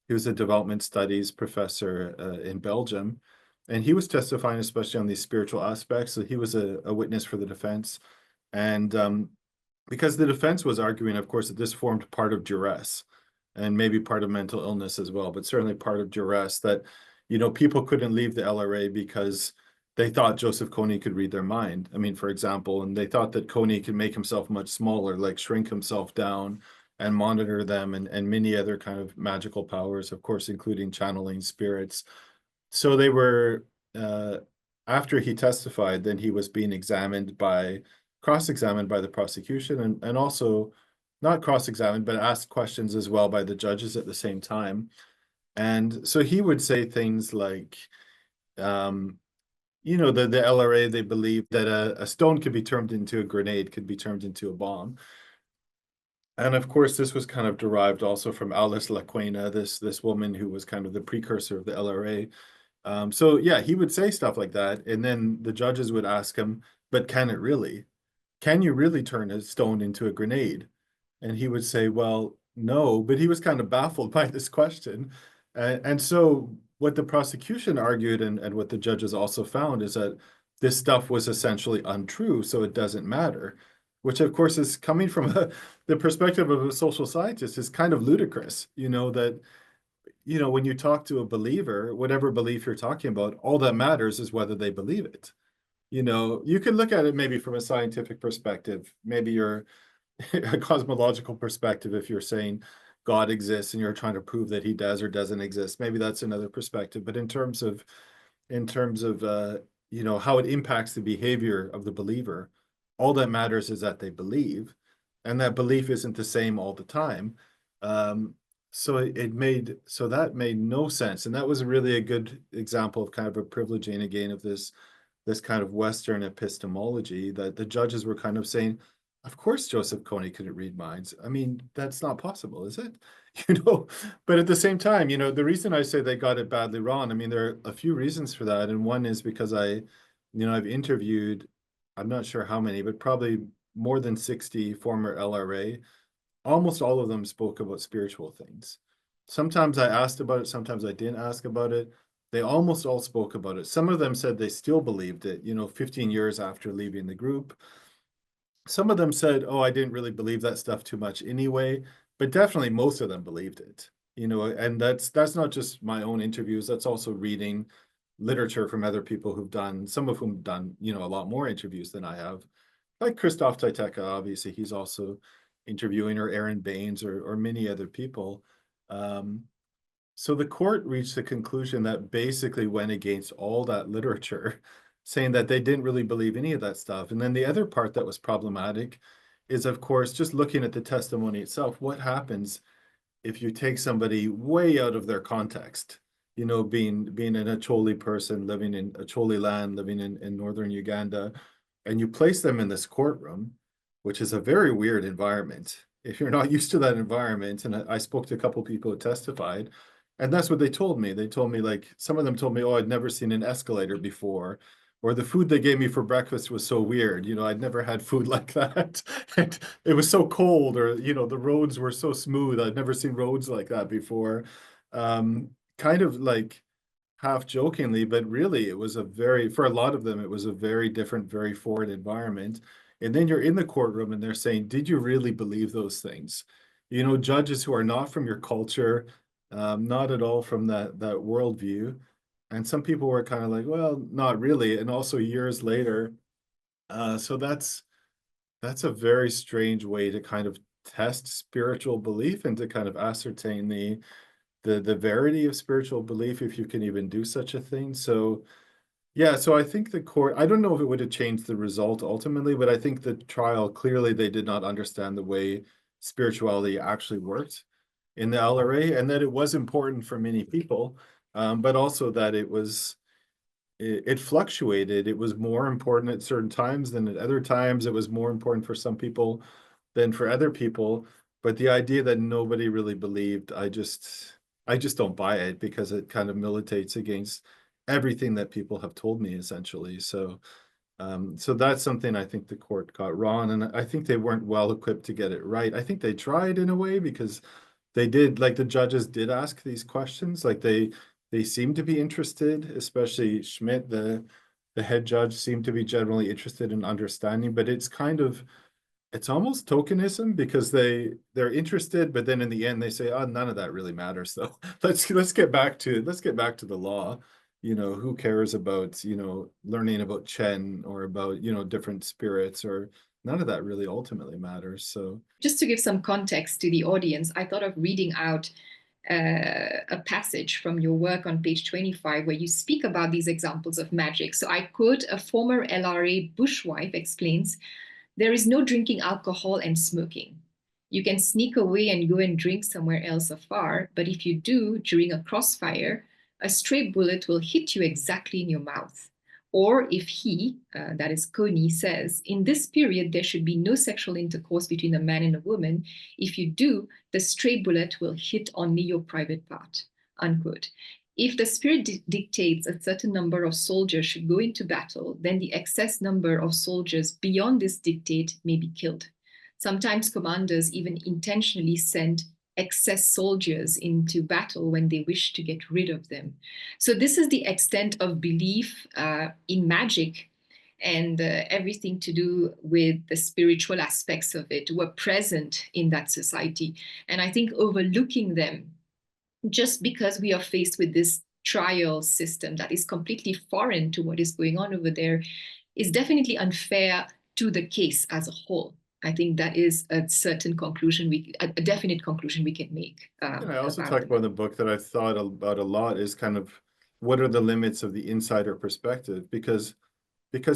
he was a development studies professor in Belgium, and he was testifying especially on these spiritual aspects. So he was a witness for the defense. And because the defense was arguing, of course, that this formed part of duress, and maybe part of mental illness as well, but certainly part of duress, that, you know, people couldn't leave the LRA because they thought Joseph Kony could read their mind. I mean, for example, and they thought that Kony could make himself much smaller, like shrink himself down and monitor them, and many other kind of magical powers, of course, including channeling spirits. So they were, after he testified, then he was being cross-examined by the prosecution, and also not cross-examined, but asked questions as well by the judges at the same time. And so he would say things like, the LRA, they believe that a stone could be turned into a grenade, could be turned into a bomb. And of course, this was kind of derived also from Alice Laquena, this woman who was kind of the precursor of the LRA. So yeah, he would say stuff like that, and then the judges would ask him, "But can it really? Can you really turn a stone into a grenade?" And he would say, "Well, no," but he was kind of baffled by this question. And so what the prosecution argued and what the judges also found is that this stuff was essentially untrue, so it doesn't matter, which of course is coming from the perspective of a social scientist is kind of ludicrous, that when you talk to a believer, whatever belief you're talking about, all that matters is whether they believe it. You can look at it maybe from a scientific perspective, maybe you're a cosmological perspective, if you're saying God exists and you're trying to prove that he does or doesn't exist, maybe that's another perspective. But in terms of how it impacts the behavior of the believer, all that matters is that they believe, and that belief isn't the same all the time. So that made no sense, and that was really a good example of kind of a privileging again of this kind of Western epistemology, that the judges were kind of saying, of course Joseph Kony couldn't read minds. I mean, that's not possible, is it? But at the same time, the reason I say they got it badly wrong, I mean, there are a few reasons for that. And one is because I've interviewed, I'm not sure how many, but probably more than 60 former LRA. Almost all of them spoke about spiritual things. Sometimes I asked about it, sometimes I didn't ask about it. They almost all spoke about it. Some of them said they still believed it, 15 years after leaving the group. Some of them said, "Oh, I didn't really believe that stuff too much anyway," but definitely most of them believed it. And that's not just my own interviews, that's also reading literature from other people some of whom done, a lot more interviews than I have. Like Christoph Taiteka, obviously, he's also interviewing, or Aaron Baines, or many other people. So the court reached the conclusion that basically went against all that literature, saying that they didn't really believe any of that stuff. And then the other part that was problematic is, of course, just looking at the testimony itself. What happens if you take somebody way out of their context? Being an Acholi person living in Acholi land, living in northern Uganda, and you place them in this courtroom, which is a very weird environment. If you're not used to that environment, and I spoke to a couple of people who testified, and that's what they told me. They told me, like, some of them told me, "Oh, I'd never seen an escalator before," or "The food they gave me for breakfast was so weird. I'd never had food like that. And it was so cold," or, "The roads were so smooth. I'd never seen roads like that before." Kind of like half jokingly, but really it was for a lot of them, it was a very different, very foreign environment. And then you're in the courtroom and they're saying, "Did you really believe those things?" Judges who are not from your culture, not at all from that worldview. And some people were kind of like, "Well, not really." And also years later, so that's a very strange way to kind of test spiritual belief and to kind of ascertain the verity of spiritual belief, if you can even do such a thing. So yeah, so I think the court, I don't know if it would have changed the result ultimately, but I think the trial, clearly they did not understand the way spirituality actually worked in the LRA, and that it was important for many people, but also that it fluctuated. It was more important at certain times than at other times. It was more important for some people than for other people. But the idea that nobody really believed, I just don't buy it, because it kind of militates against everything that people have told me, essentially. So that's something I think the court got wrong, and I think they weren't well equipped to get it right. I think they tried in a way, because they did, like, the judges did ask these questions, like they seemed to be interested, especially Schmidt, the head judge, seemed to be generally interested in understanding, but it's almost tokenism, because they're interested, but then in the end they say, "Oh, none of that really matters, though." Let's get back to the law. Who cares about, learning about Chen, or about, different spirits, or none of that really ultimately matters. So just to give some context to the audience, I thought of reading out a passage from your work on page 25, where you speak about these examples of magic. So I quote, "A former LRA bushwife explains, 'There is no drinking alcohol and smoking. You can sneak away and go and drink somewhere else afar, but if you do, during a crossfire, a stray bullet will hit you exactly in your mouth. Or if he, that is Coney, says, in this period, there should be no sexual intercourse between a man and a woman. If you do, the stray bullet will hit only your private part, unquote. If the spirit dictates a certain number of soldiers should go into battle, then the excess number of soldiers beyond this dictate may be killed. Sometimes commanders even intentionally send excess soldiers into battle when they wish to get rid of them. So this is the extent of belief in magic and everything to do with the spiritual aspects of it were present in that society. And I think overlooking them just because we are faced with this trial system that is completely foreign to what is going on over there is definitely unfair to the case as a whole. I think that is a certain conclusion, a definite conclusion we can make. And I also talk about in the book that I've thought about a lot is kind of what are the limits of the insider perspective? Because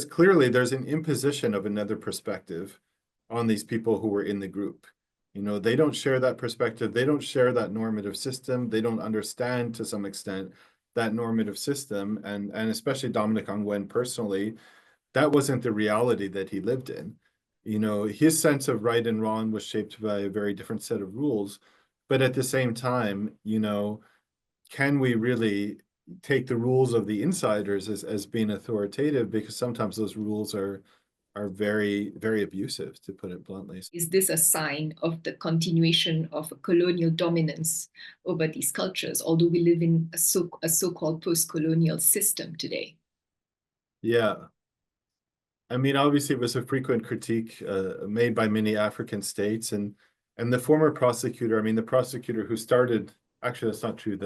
clearly there's an imposition of another perspective on these people who were in the group. You know, they don't share that perspective. They don't share that normative system. They don't understand to some extent that normative system. And especially Dominic Ongwen personally, that wasn't the reality that he lived in. You know, his sense of right and wrong was shaped by a very different set of rules. But at the same time, you know, can we really take the rules of the insiders as being authoritative? Because sometimes those rules are very, very abusive, to put it bluntly. Is this a sign of the continuation of a colonial dominance over these cultures, although we live in a so-called post-colonial system today? Yeah. I mean, obviously, it was a frequent critique made by many African states, and the former prosecutor. I mean, the prosecutor who started. Actually, that's not true.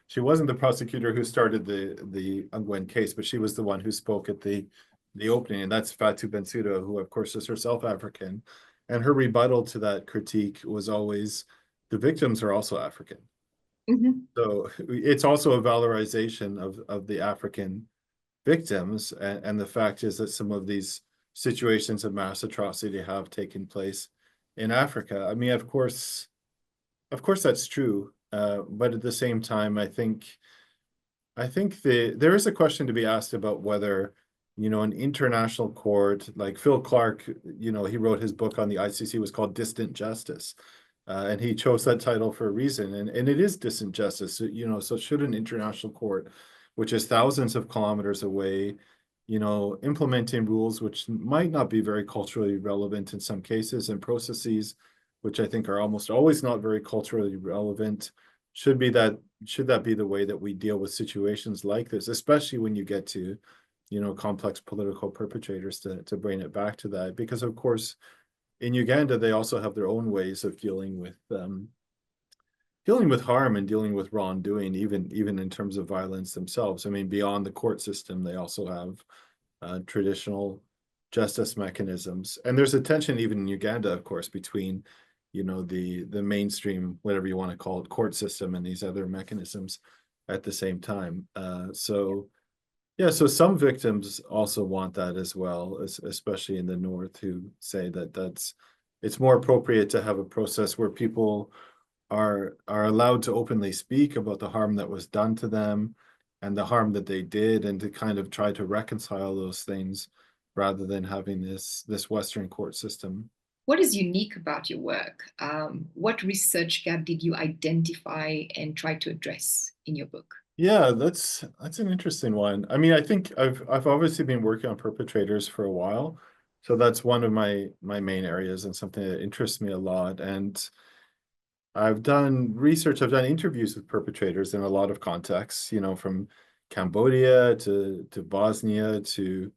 She wasn't the prosecutor who started the Ongwen case, but she was the one who spoke at the opening, and that's Fatou Bensouda, who of course is herself African, and her rebuttal to that critique was always, the victims are also African. Mm-hmm. So it's also a valorization of the African victims, and the fact is that some of these situations of mass atrocity have taken place in Africa. I mean, of course that's true, but at the same time, I think there is a question to be asked about whether, you know, an international court like Phil Clark, you know, he wrote his book on the ICC, was called Distant Justice, and he chose that title for a reason, and it is distant justice, you know. So should an international court, which is thousands of kilometers away, you know, implementing rules which might not be very culturally relevant in some cases, and processes which I think are almost always not very culturally relevant, should that be the way that we deal with situations like this, especially when you get to, you know, complex political perpetrators, to bring it back to that. Because of course, in Uganda, they also have their own ways of dealing with harm and dealing with wrongdoing, even in terms of violence themselves. I mean, beyond the court system, they also have traditional justice mechanisms. And there's a tension even in Uganda, of course, between, you know, the mainstream, whatever you want to call it, court system and these other mechanisms at the same time. So some victims also want that as well, especially in the North, who say that it's more appropriate to have a process where people are allowed to openly speak about the harm that was done to them and the harm that they did, and to kind of try to reconcile those things rather than having this Western court system. What is unique about your work? What research gap did you identify and try to address in your book? Yeah, that's an interesting one. I mean, I think I've obviously been working on perpetrators for a while, so that's one of my main areas and something that interests me a lot. And I've done research, I've done interviews with perpetrators in a lot of contexts, you know, from Cambodia to Bosnia to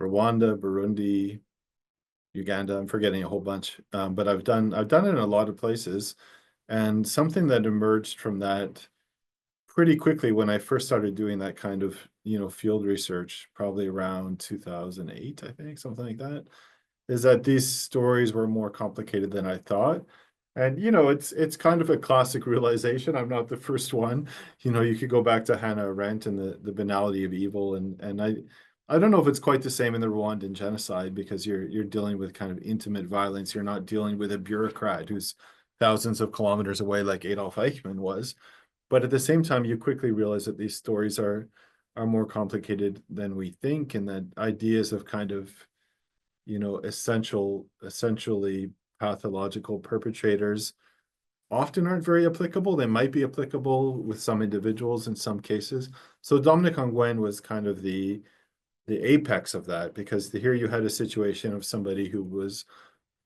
Rwanda, Burundi, Uganda. I'm forgetting a whole bunch, but I've done it in a lot of places. And something that emerged from that pretty quickly when I first started doing that kind of, you know, field research, probably around 2008, I think, something like that, is that these stories were more complicated than I thought. And, you know, it's kind of a classic realization. I'm not the first one. You know, you could go back to Hannah Arendt and the banality of evil. And I don't know if it's quite the same in the Rwandan genocide, because you're dealing with kind of intimate violence. You're not dealing with a bureaucrat who's thousands of kilometers away like Adolf Eichmann was. But at the same time, you quickly realize that these stories are more complicated than we think, and that ideas of kind of, essentially pathological perpetrators often aren't very applicable. They might be applicable with some individuals in some cases. So Dominic Ongwen was kind of the apex of that, because here you had a situation of somebody who was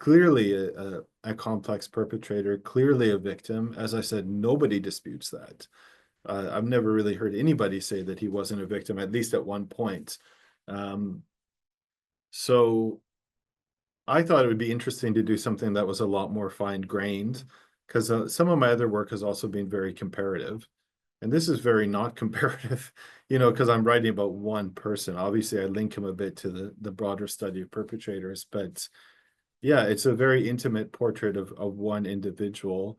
clearly a complex perpetrator, clearly a victim. As I said, nobody disputes that. I've never really heard anybody say that he wasn't a victim, at least at one point. So I thought it would be interesting to do something that was a lot more fine-grained, because some of my other work has also been very comparative. And this is very not comparative, because I'm writing about one person. Obviously, I link him a bit to the broader study of perpetrators, but yeah, it's a very intimate portrait of one individual,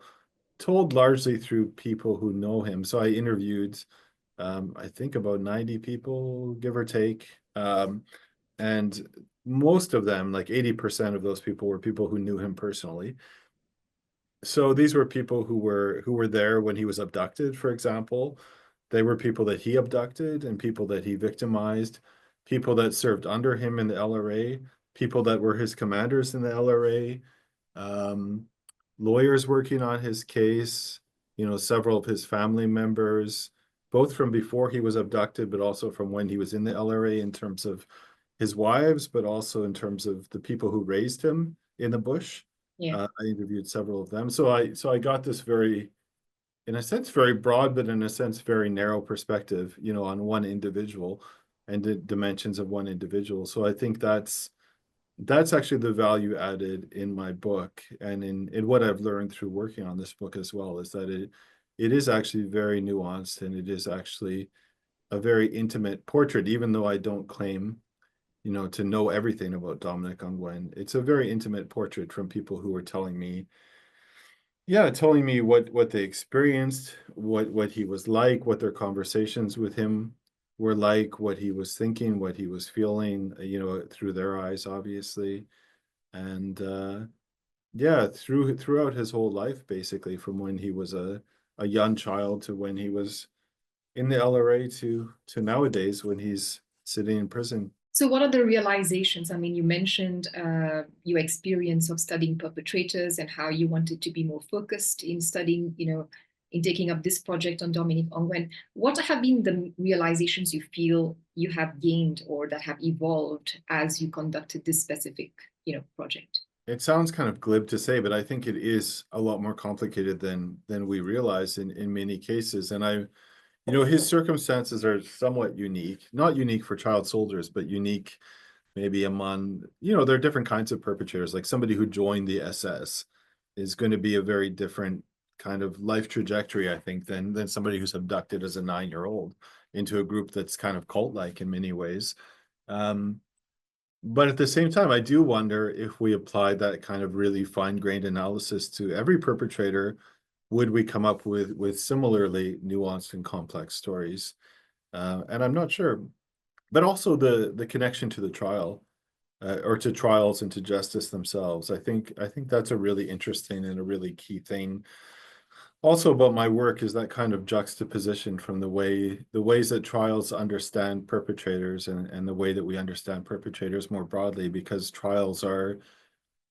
told largely through people who know him. So I interviewed, I think about 90 people, give or take. And most of them, like 80% of those people, were people who knew him personally. So these were people who were there when he was abducted, for example. They were people that he abducted and people that he victimized, people that served under him in the LRA, people that were his commanders in the LRA, lawyers working on his case, several of his family members, both from before he was abducted, but also from when he was in the LRA, in terms of his wives, but also in terms of the people who raised him in the bush. Yeah. I interviewed several of them. So I got this very, in a sense, very broad, but in a sense, very narrow perspective, on one individual and the dimensions of one individual. So I think that's actually the value added in my book, and in what I've learned through working on this book as well, is that it is actually very nuanced, and it is actually a very intimate portrait, even though I don't claim, to know everything about Dominic Ongwen. It's a very intimate portrait from people who are telling me what they experienced, what he was like, what their conversations with him were like, what he was thinking, what he was feeling, through their eyes, obviously. And yeah, throughout his whole life, basically, from when he was a young child to when he was in the LRA to nowadays when he's sitting in prison. So what are the realizations? I mean, you mentioned your experience of studying perpetrators and how you wanted to be more focused in studying, in taking up this project on Dominic Ongwen. What have been the realizations you feel you have gained or that have evolved as you conducted this specific, project? It sounds kind of glib to say, but I think it is a lot more complicated than we realize in many cases. And his circumstances are somewhat unique, not unique for child soldiers, but unique maybe among, there are different kinds of perpetrators. Like somebody who joined the SS is going to be a very different kind of life trajectory, I think, than somebody who's abducted as a 9-year-old into a group that's kind of cult-like in many ways. But at the same time, I do wonder if we applied that kind of really fine-grained analysis to every perpetrator, would we come up with similarly nuanced and complex stories? And I'm not sure. But also the connection to the trial, or to trials and to justice themselves. I think that's a really interesting and a really key thing. Also about my work is that kind of juxtaposition from the ways that trials understand perpetrators and the way that we understand perpetrators more broadly, because trials are,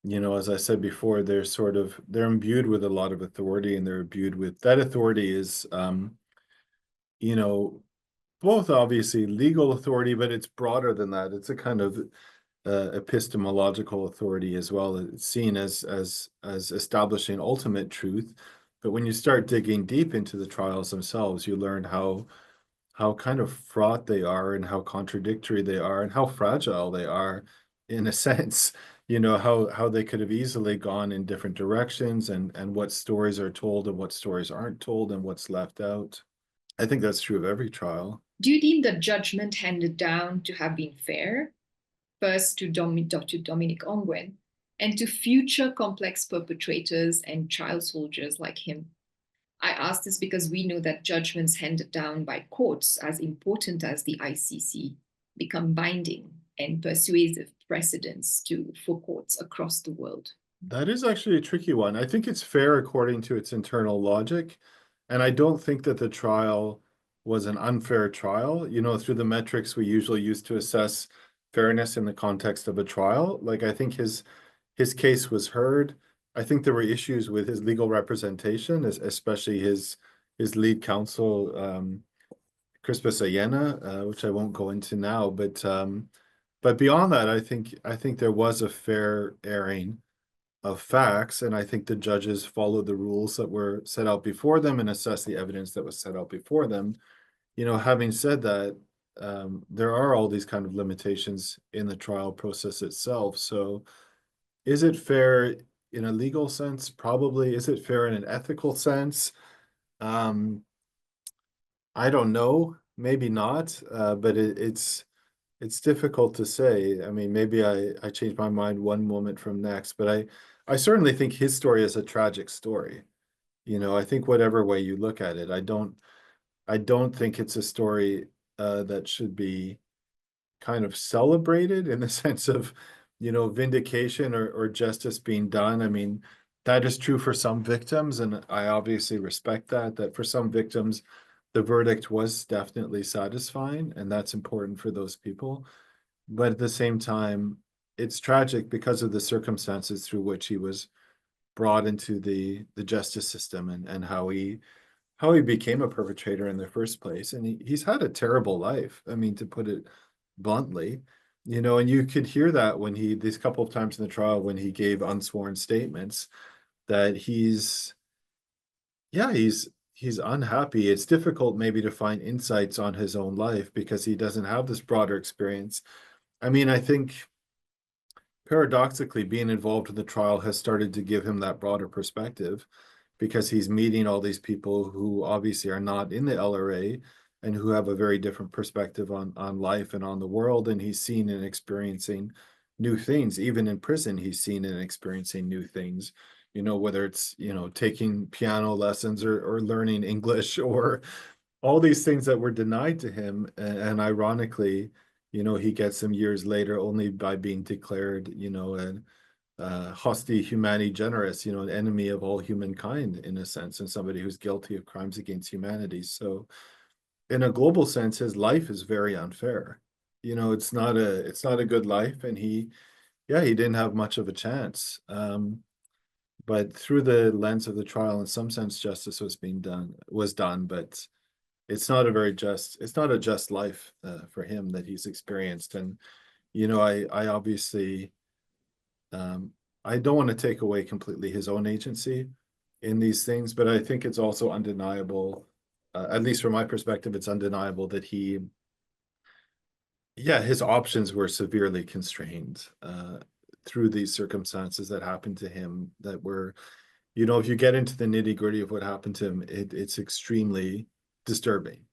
as I said before, they're imbued with a lot of authority, and they're imbued with that authority is, both obviously legal authority, but it's broader than that. It's a kind of epistemological authority as well. It's seen as establishing ultimate truth. But when you start digging deep into the trials themselves, you learn how kind of fraught they are, and how contradictory they are, and how fragile they are, in a sense. How they could have easily gone in different directions, and what stories are told and what stories aren't told, and what's left out. I think that's true of every trial. Do you deem the judgment handed down to have been fair? First to Dominic Ongwen, and to future complex perpetrators and child soldiers like him. I ask this because we know that judgments handed down by courts, as important as the ICC, become binding and persuasive precedents for courts across the world. That is actually a tricky one. I think it's fair according to its internal logic, and I don't think that the trial was an unfair trial, you know, through the metrics we usually use to assess fairness in the context of a trial. Like, I think his case was heard. I think there were issues with his legal representation, especially his lead counsel, Crispus Ayena, which I won't go into now. But beyond that, I think there was a fair airing of facts, and I think the judges followed the rules that were set out before them and assessed the evidence that was set out before them. You know, having said that, there are all these kind of limitations in the trial process itself. So is it fair in a legal sense? Probably. Is it fair in an ethical sense? I don't know. Maybe not. But it's difficult to say. I mean, maybe I change my mind one moment from next, but I certainly think his story is a tragic story. You know, I think whatever way you look at it, I don't think it's a story that should be kind of celebrated in the sense of, you know, vindication or justice being done. I mean, that is true for some victims, and I obviously respect that for some victims, the verdict was definitely satisfying, and that's important for those people. But at the same time, it's tragic because of the circumstances through which he was brought into the justice system, and how he became a perpetrator in the first place. And he's had a terrible life. I mean, to put it bluntly, you know, and you could hear that when these couple of times in the trial, when he gave unsworn statements, that he's unhappy. It's difficult maybe to find insights on his own life because he doesn't have this broader experience. I mean, I think paradoxically, being involved in the trial has started to give him that broader perspective, because he's meeting all these people who obviously are not in the LRA and who have a very different perspective on life and on the world. And he's seen and experiencing new things. Even in prison, he's seen and experiencing new things, you know, whether it's, you know, taking piano lessons or learning English, or all these things that were denied to him. And ironically, you know, he gets them years later only by being declared, you know, an hosti humani generis, you know, an enemy of all humankind in a sense, and somebody who's guilty of crimes against humanity. So in a global sense, his life is very unfair. You know, it's not a good life, and he didn't have much of a chance. But through the lens of the trial, in some sense, justice was done, but it's not a just life for him that he's experienced. And, you know, I obviously, I don't want to take away completely his own agency in these things, but I think it's also undeniable, at least from my perspective, it's undeniable that his options were severely constrained through these circumstances that happened to him, that were, you know, if you get into the nitty-gritty of what happened to him, it's extremely disturbing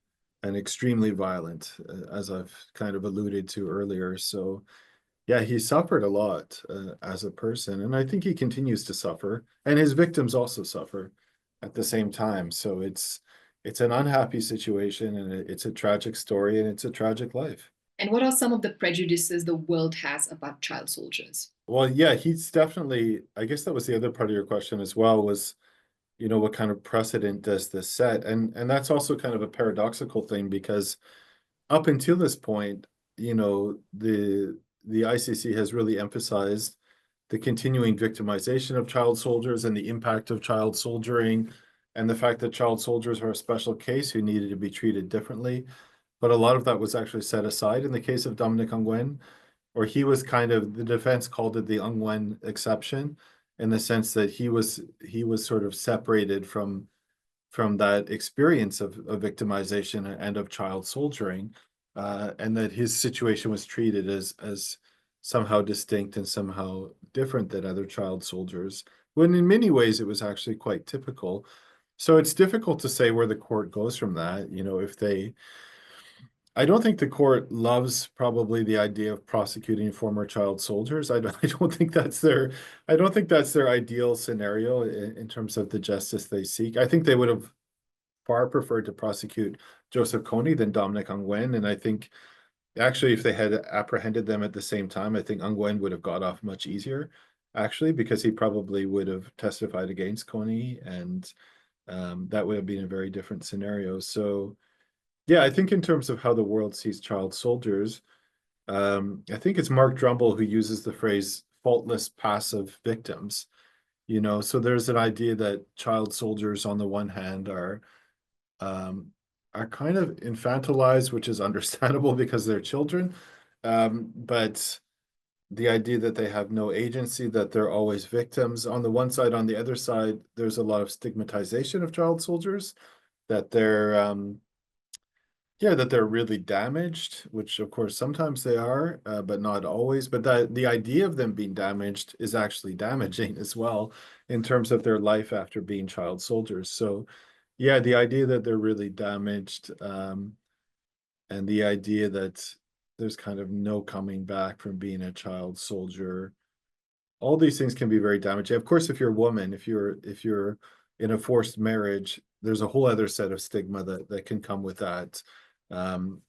and extremely violent, as I've kind of alluded to earlier. So yeah, he suffered a lot as a person, and I think he continues to suffer, and his victims also suffer at the same time. So it's an unhappy situation, and it's a tragic story, and it's a tragic life. And what are some of the prejudices the world has about child soldiers? Well, yeah, he's definitely, I guess that was the other part of your question as well, was, you know, what kind of precedent does this set? And that's also kind of a paradoxical thing, because up until this point, you know, the ICC has really emphasized the continuing victimization of child soldiers and the impact of child soldiering, and the fact that child soldiers are a special case who needed to be treated differently. But a lot of that was actually set aside in the case of Dominic Ongwen, or he was kind of, the defense called it the Ongwen exception, in the sense that he was sort of separated from that experience of victimization and of child soldiering, and that his situation was treated as somehow distinct and somehow different than other child soldiers, when in many ways it was actually quite typical. So it's difficult to say where the court goes from that. You know, I don't think the court loves probably the idea of prosecuting former child soldiers. I don't think that's their ideal scenario in terms of the justice they seek. I think they would have far preferred to prosecute Joseph Kony than Dominic Ongwen. And I think actually, if they had apprehended them at the same time, I think Ongwen would have got off much easier, actually, because he probably would have testified against Kony, and that would have been a very different scenario. So Yeah, I think in terms of how the world sees child soldiers, I think it's Mark Drumble who uses the phrase faultless passive victims. So there's an idea that child soldiers on the one hand um, are kind of infantilized, which is understandable because they're children. But the idea that they have no agency, that they're always victims on the one side, on the other side, there's a lot of stigmatization of child soldiers, that they're really damaged, which of course sometimes they are, but not always. But the idea of them being damaged is actually damaging as well in terms of their life after being child soldiers. So yeah, the idea that they're really damaged, and the idea that there's kind of no coming back from being a child soldier, all these things can be very damaging. Of course, if you're a woman, if you're in a forced marriage, there's a whole other set of stigma that can come with that. From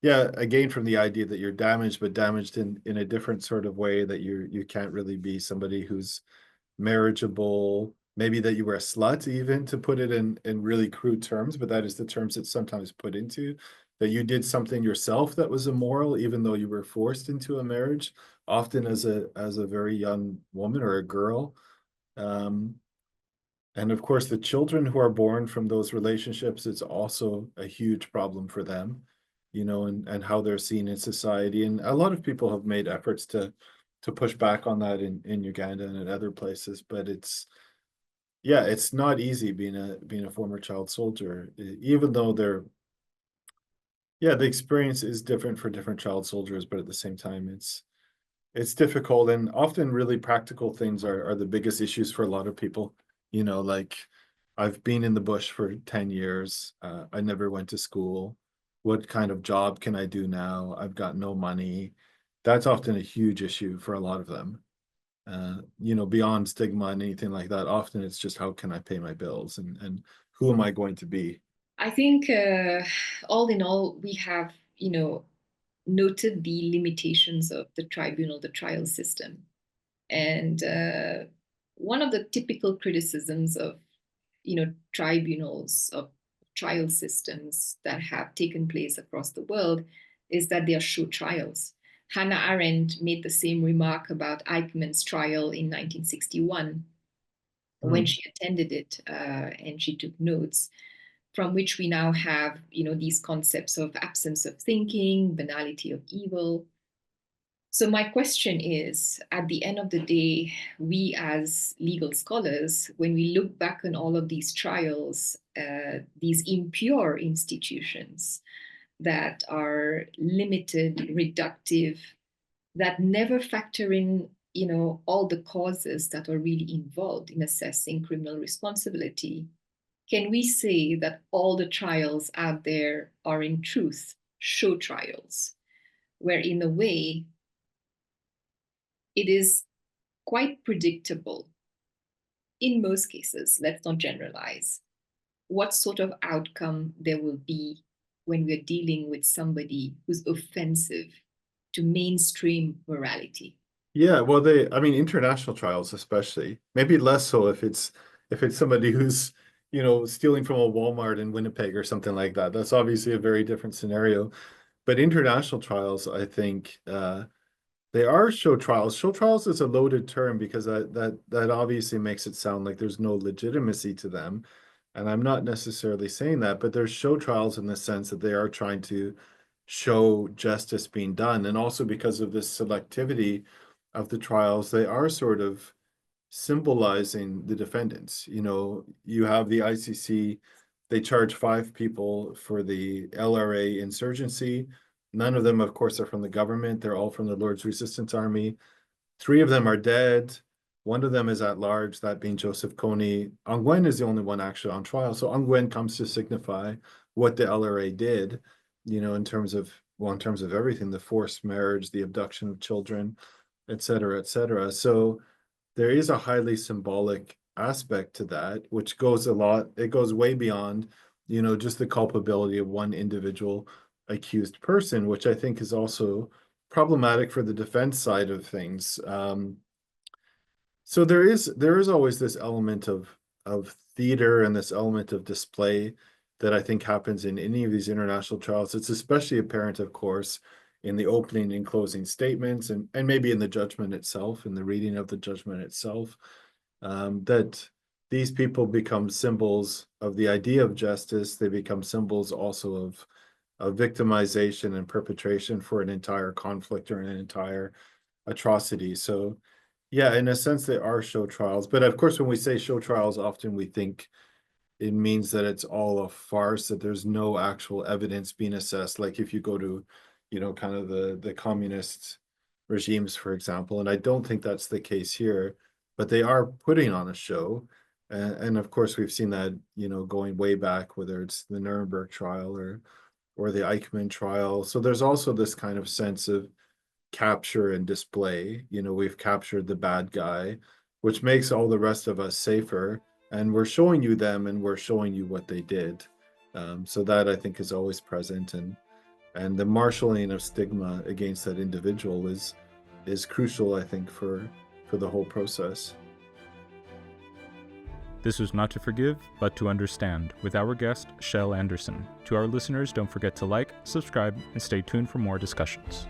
again, from the idea that you're damaged, but damaged in a different sort of way, that you can't really be somebody who's marriageable, maybe that you were a slut, even, to put it in really crude terms, but that is the terms it's sometimes put into, that you did something yourself that was immoral, even though you were forced into a marriage, often as a very young woman or a girl. Um, and of course, the children who are born from those relationships, it's also a huge problem for them, and how they're seen in society. And a lot of people have made efforts to push back on that in Uganda and in other places, but it's not easy being a former child soldier, even though the experience is different for different child soldiers, but at the same time, it's difficult, and often really practical things are the biggest issues for a lot of people. Like, I've been in the bush for 10 years. I never went to school. What kind of job can I do now? I've got no money. That's often a huge issue for a lot of them. Beyond stigma and anything like that, often it's just, how can I pay my bills, and who am I going to be? I think all in all, we have, noted the limitations of the tribunal, the trial system. And one of the typical criticisms of, tribunals, of trial systems that have taken place across the world, is that they are show trials. Hannah Arendt made the same remark about Eichmann's trial in 1961 when she attended it, and she took notes, from which we now have, these concepts of absence of thinking, banality of evil. So my question is, at the end of the day, we as legal scholars, when we look back on all of these trials, these impure institutions that are limited, reductive, that never factor in, all the causes that are really involved in assessing criminal responsibility, can we say that all the trials out there are in truth show trials, where in a way it is quite predictable, in most cases, let's not generalize, what sort of outcome there will be when we're dealing with somebody who's offensive to mainstream morality? Yeah, well, international trials, especially, maybe less so if it's somebody who's, stealing from a Walmart in Winnipeg or something like that. That's obviously a very different scenario. But international trials, I think, they are show trials. Show trials is a loaded term, because that obviously makes it sound like there's no legitimacy to them. And I'm not necessarily saying that, but there's show trials in the sense that they are trying to show justice being done. And also, because of this selectivity of the trials, they are sort of symbolizing the defendants. You have the ICC, they charge 5 people for the LRA insurgency. None of them, of course, are from the government. They're all from the Lord's Resistance Army. 3 of them are dead. 1 of them is at large, that being Joseph Kony. Ongwen is the only one actually on trial. So Ongwen comes to signify what the LRA did, in terms of everything, the forced marriage, the abduction of children, et cetera, et cetera. So there is a highly symbolic aspect to that, which goes way beyond, just the culpability of one individual accused person, which I think is also problematic for the defense side of things. So there is always this element of theater and this element of display that I think happens in any of these international trials. It's especially apparent, of course, in the opening and closing statements, and maybe in the judgment itself, in the reading of the judgment itself, that these people become symbols of the idea of justice. They become symbols also of victimization and perpetration for an entire conflict or an entire atrocity. So yeah, in a sense, they are show trials. But of course, when we say show trials, often we think it means that it's all a farce, that there's no actual evidence being assessed. Like if you go to, kind of the communist regimes, for example, and I don't think that's the case here, but they are putting on a show. And of course, we've seen that, going way back, whether it's the Nuremberg trial or the Eichmann trial. So there's also this kind of sense of capture and display. We've captured the bad guy, which makes all the rest of us safer. And we're showing you them, and we're showing you what they did. So that, I think, is always present. And the marshaling of stigma against that individual is crucial, I think, for the whole process. This was Not to Forgive, but to Understand, with our guest, Kjell Anderson. To our listeners, don't forget to like, subscribe, and stay tuned for more discussions.